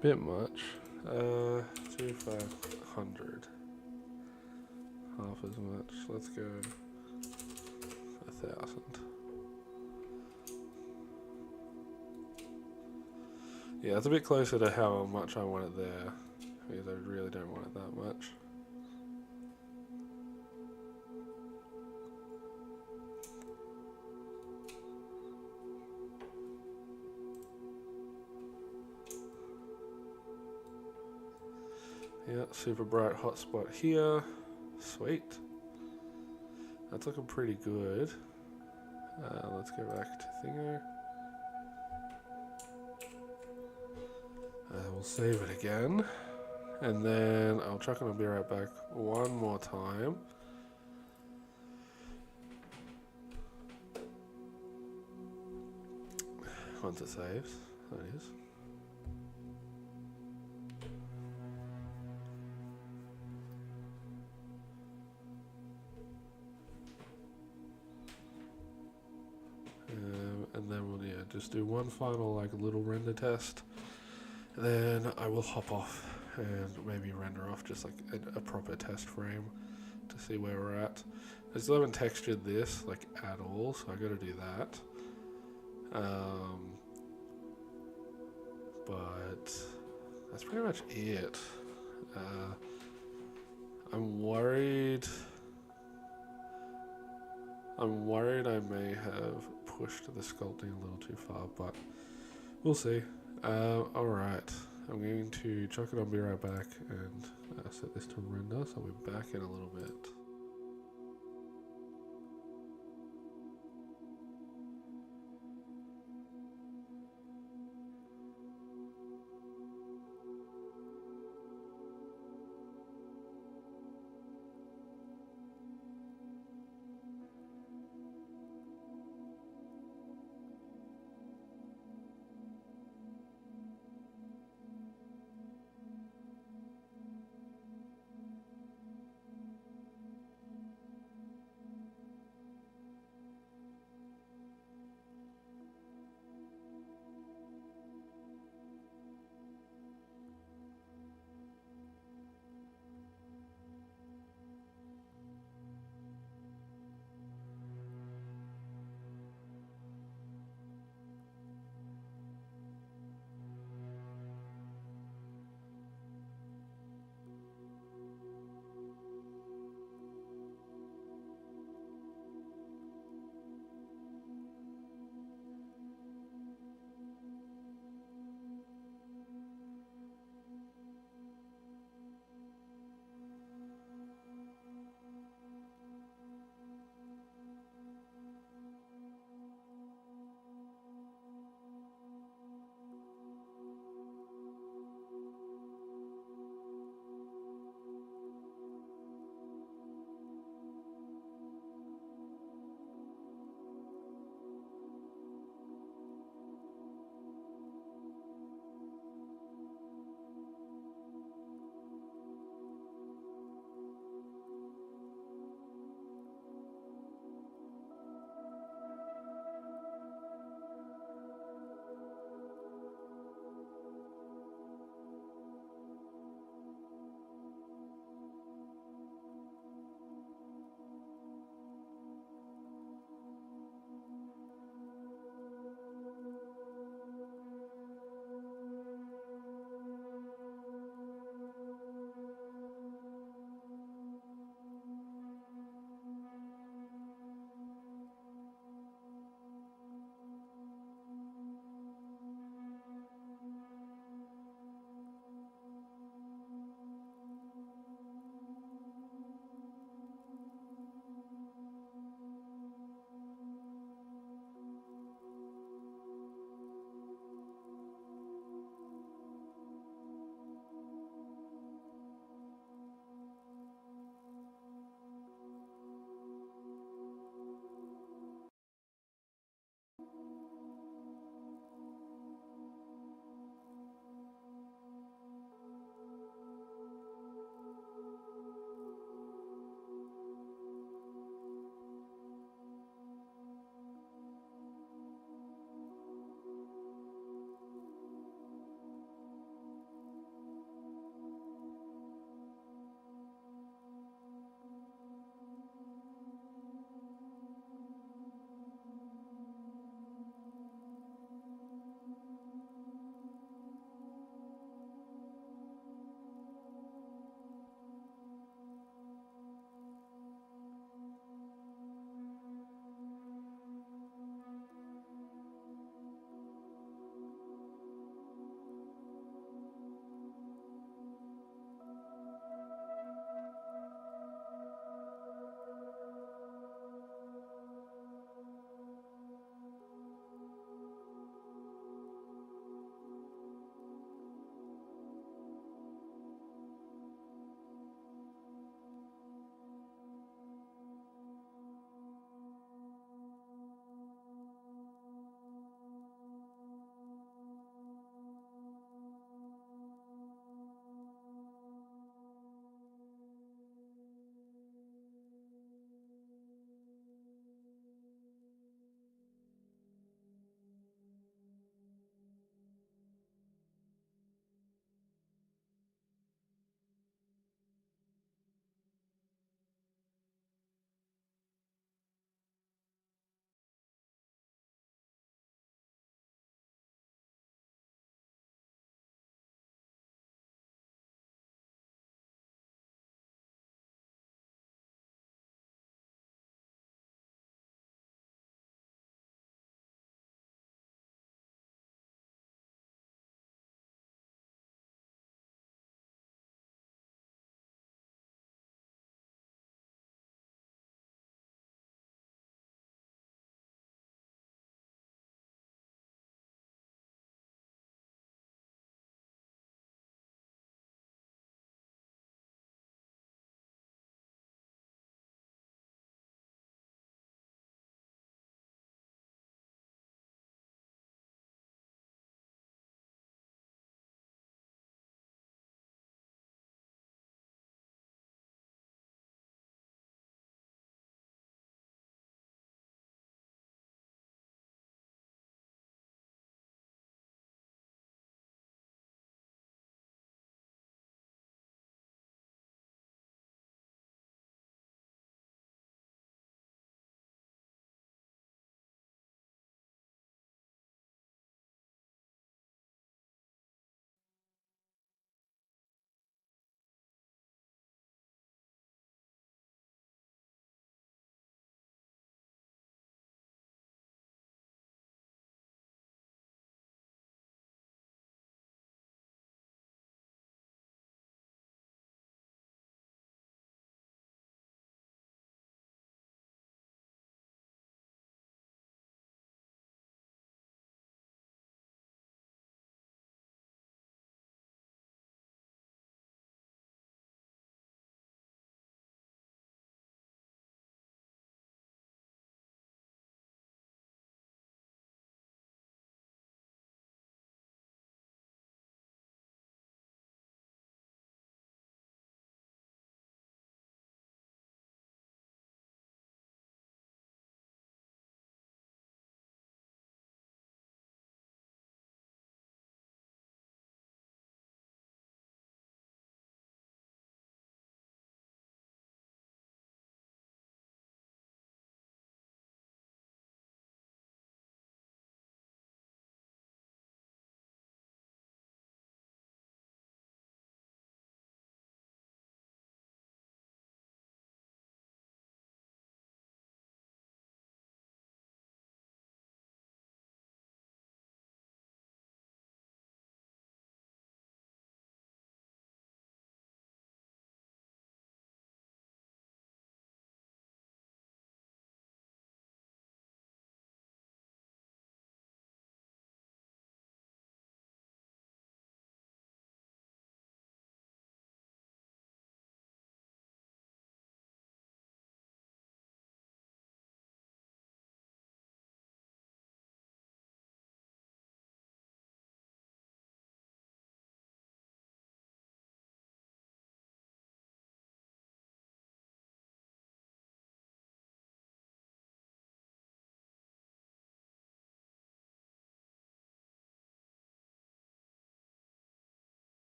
Bit much. 2,500. Half as much. Let's go 1,000. Yeah, it's a bit closer to how much I want it there, because I really don't want it that much. Yeah, super bright hotspot here. Sweet. That's looking pretty good. Let's go back to Thingo. We'll save it again. And then I'll chuck it and I'll be right back one more time. Once it saves, that is. And then we'll just do one final like little render test. Then I will hop off and maybe render off just like a proper test frame to see where we're at. I still haven't textured this like at all, so I got to do that. But that's pretty much it. I'm worried I may have pushed the sculpting a little too far, but we'll see. Alright, I'm going to chuck it on, be right back, and set this to render, so I'll be back in a little bit.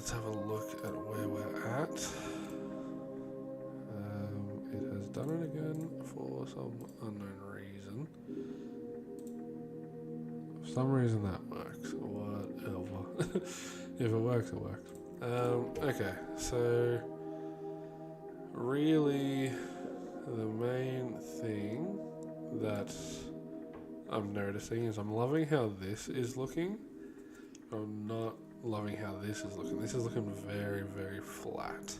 let's have a look at where we're at. It has done it again for some unknown reason. For some reason that works. Whatever. If it works, it works. Okay, so really the main thing that I'm noticing is I'm loving how this is looking. I'm not loving how this is looking. This is looking very, very flat.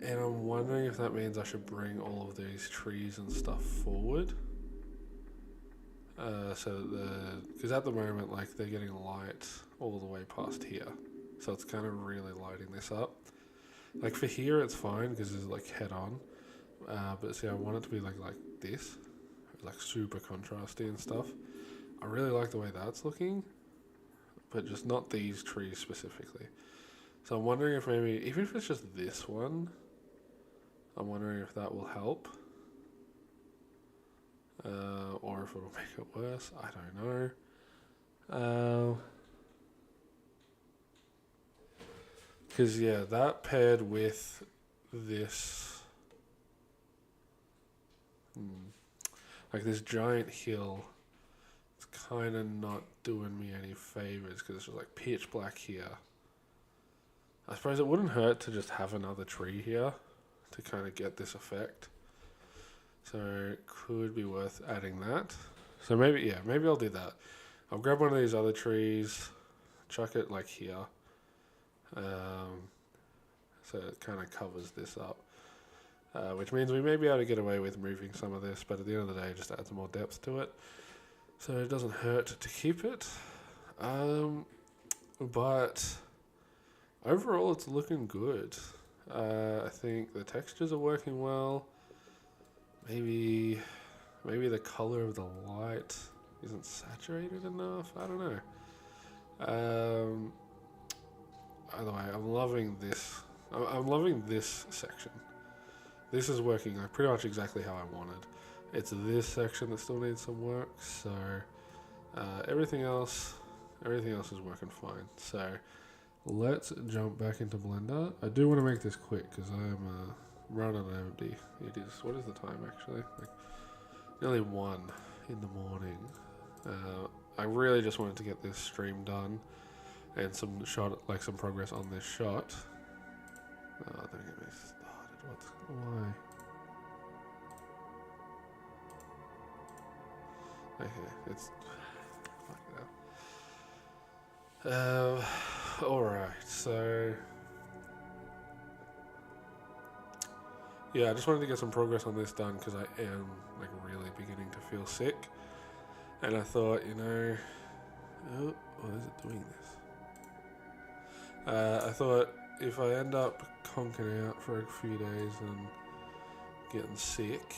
And I'm wondering if that means I should bring all of these trees and stuff forward. Because at the moment, like, they're getting light all the way past here. So it's kind of really lighting this up. Like for here, it's fine because it's like head on. But see, I want it to be like this. Like super contrasty and stuff. I really like the way that's looking. But just not these trees specifically. So I'm wondering if maybe, even if it's just this one, I'm wondering if that will help. Or if it'll make it worse. I don't know. Because, yeah, that paired with this, like this giant hill, it's kind of not doing me any favors because it's just like pitch black here. I suppose it wouldn't hurt to just have another tree here to kind of get this effect. So it could be worth adding that. So maybe I'll do that. I'll grab one of these other trees, chuck it like here. So it kind of covers this up. Which means we may be able to get away with moving some of this, but at the end of the day, just add some more depth to it. So it doesn't hurt to keep it. But overall, it's looking good. I think the textures are working well. Maybe the color of the light isn't saturated enough. I don't know. Either way, I'm loving this. I'm loving this section. This is working like pretty much exactly how I wanted. It's this section that still needs some work. So everything else is working fine. So let's jump back into Blender. I do want to make this quick because I'm running empty. It is, what is the time actually? Like nearly 1 in the morning. I really just wanted to get this stream done and some progress on this shot. Don't get me started. Why? Okay, it's fuck now. Alright, so yeah, I just wanted to get some progress on this done because I am like really beginning to feel sick. And I thought, what is it doing this? I thought if I end up conking out for a few days and getting sick,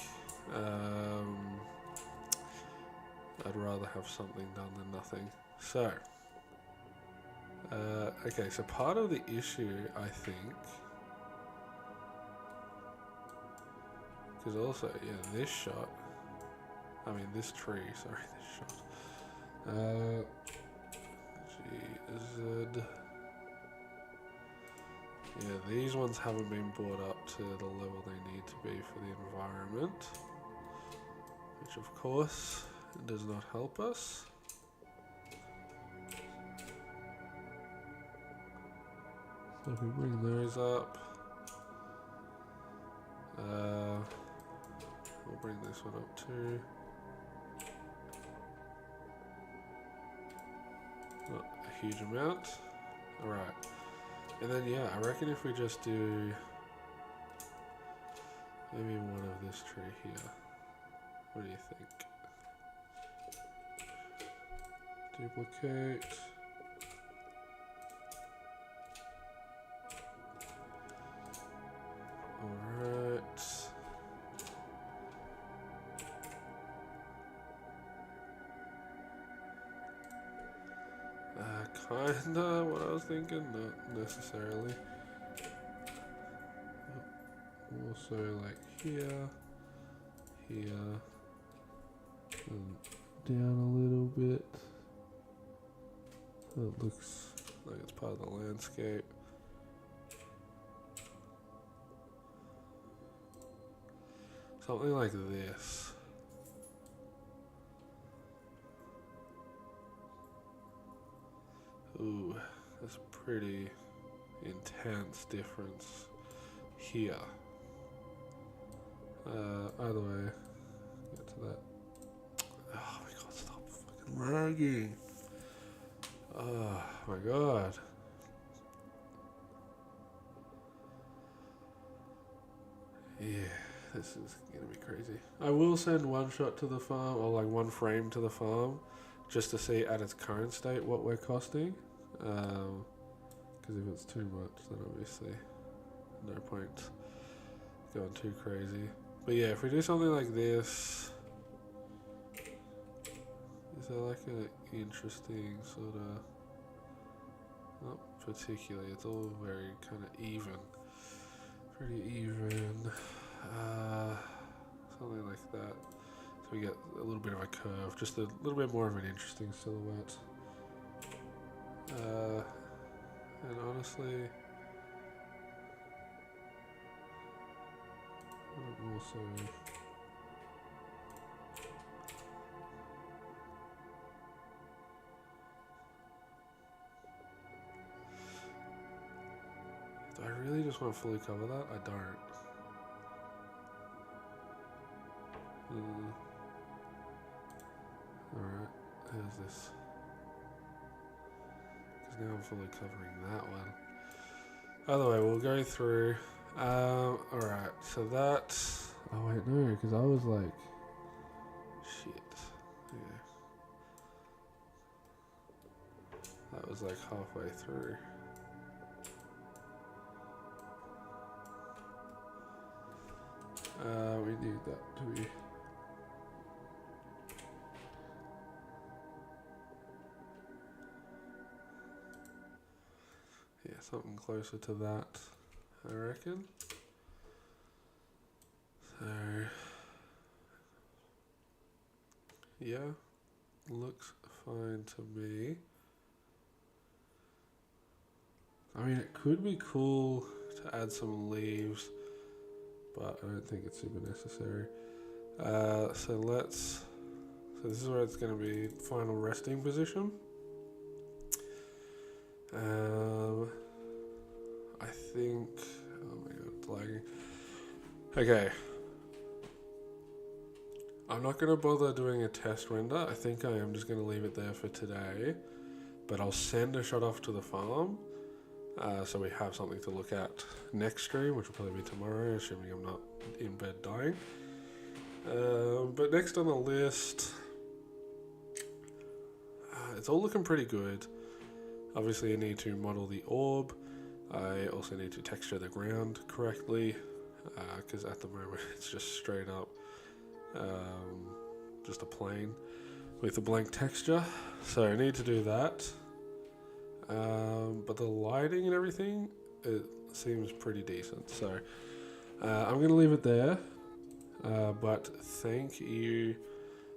I'd rather have something done than nothing. So, okay, so part of the issue, I think, because also, yeah, this tree, GZ. Yeah, these ones haven't been brought up to the level they need to be for the environment, which of course does not help us. So if we bring those up, we'll bring this one up too. Not a huge amount. Alright. And then yeah, I reckon if we just do maybe one of this tree here. What do you think? Duplicate. Alright. Kinda what I was thinking, not necessarily. Also like here, and down a little bit. So it looks like it's part of the landscape. Something like this. Ooh, that's a pretty intense difference here. Either way, get to that. Oh my god, stop fucking lagging. Oh my god. Yeah, this is gonna be crazy. I will send one shot to the farm, or like one frame to the farm, just to see at its current state what we're costing. Because if it's too much, then obviously no point going too crazy. But yeah, if we do something like this, is there like an interesting sort of, not particularly, it's all very kind of even, pretty even, something like that. So we get a little bit of a curve, just a little bit more of an interesting silhouette. And honestly, also do I really just want to fully cover that? I don't. Alright, here's this. Because now I'm fully covering that one. Either way, we'll go through. Alright, so that's... Oh wait, no, because I was like... Shit. Yeah. That was like halfway through. We need that to be... Yeah, something closer to that, I reckon. So... Yeah, looks fine to me. I mean, it could be cool to add some leaves, but I don't think it's super necessary. So this is where it's going to be final resting position. I think, oh my god, it's lagging. Okay. I'm not going to bother doing a test render. I think I am just going to leave it there for today. But I'll send a shot off to the farm. So we have something to look at next stream, which will probably be tomorrow, assuming I'm not in bed dying. But next on the list, it's all looking pretty good. Obviously I need to model the orb. I also need to texture the ground correctly, because at the moment it's just straight up just a plane with a blank texture. So I need to do that. But the lighting and everything, it seems pretty decent. So I'm going to leave it there. But thank you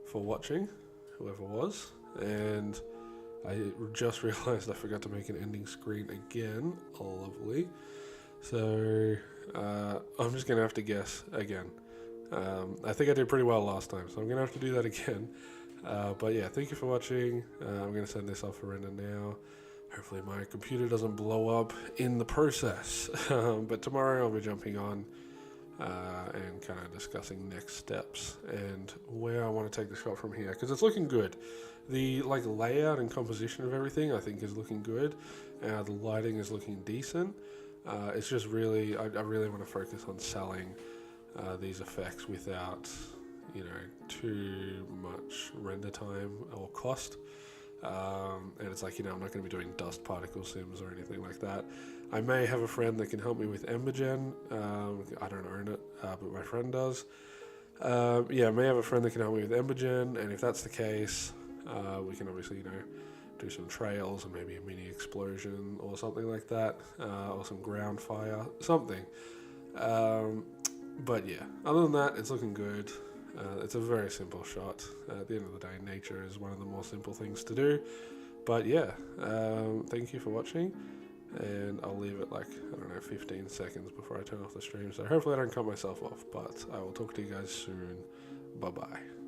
for watching, whoever was. And I just realized I forgot to make an ending screen again. Lovely. So I'm just going to have to guess again. I think I did pretty well last time, so I'm going to have to do that again. But yeah, thank you for watching. I'm going to send this off for render now. Hopefully my computer doesn't blow up in the process. But tomorrow I'll be jumping on and kind of discussing next steps and where I want to take the shot from here, because it's looking good. The layout and composition of everything I think is looking good. The lighting is looking decent. It's just really, I really want to focus on selling these effects without, too much render time or cost. And it's like, I'm not going to be doing dust particle sims or anything like that. I may have a friend that can help me with Embergen. I don't own it, but my friend does. I may have a friend that can help me with Embergen, and if that's the case, we can obviously, do some trails and maybe a mini explosion or something like that, or some ground fire, something. But yeah, other than that, it's looking good. It's a very simple shot. At the end of the day, nature is one of the more simple things to do. But yeah, thank you for watching, and I'll leave it like, I don't know, 15 seconds before I turn off the stream, so hopefully I don't cut myself off, but I will talk to you guys soon. Bye bye.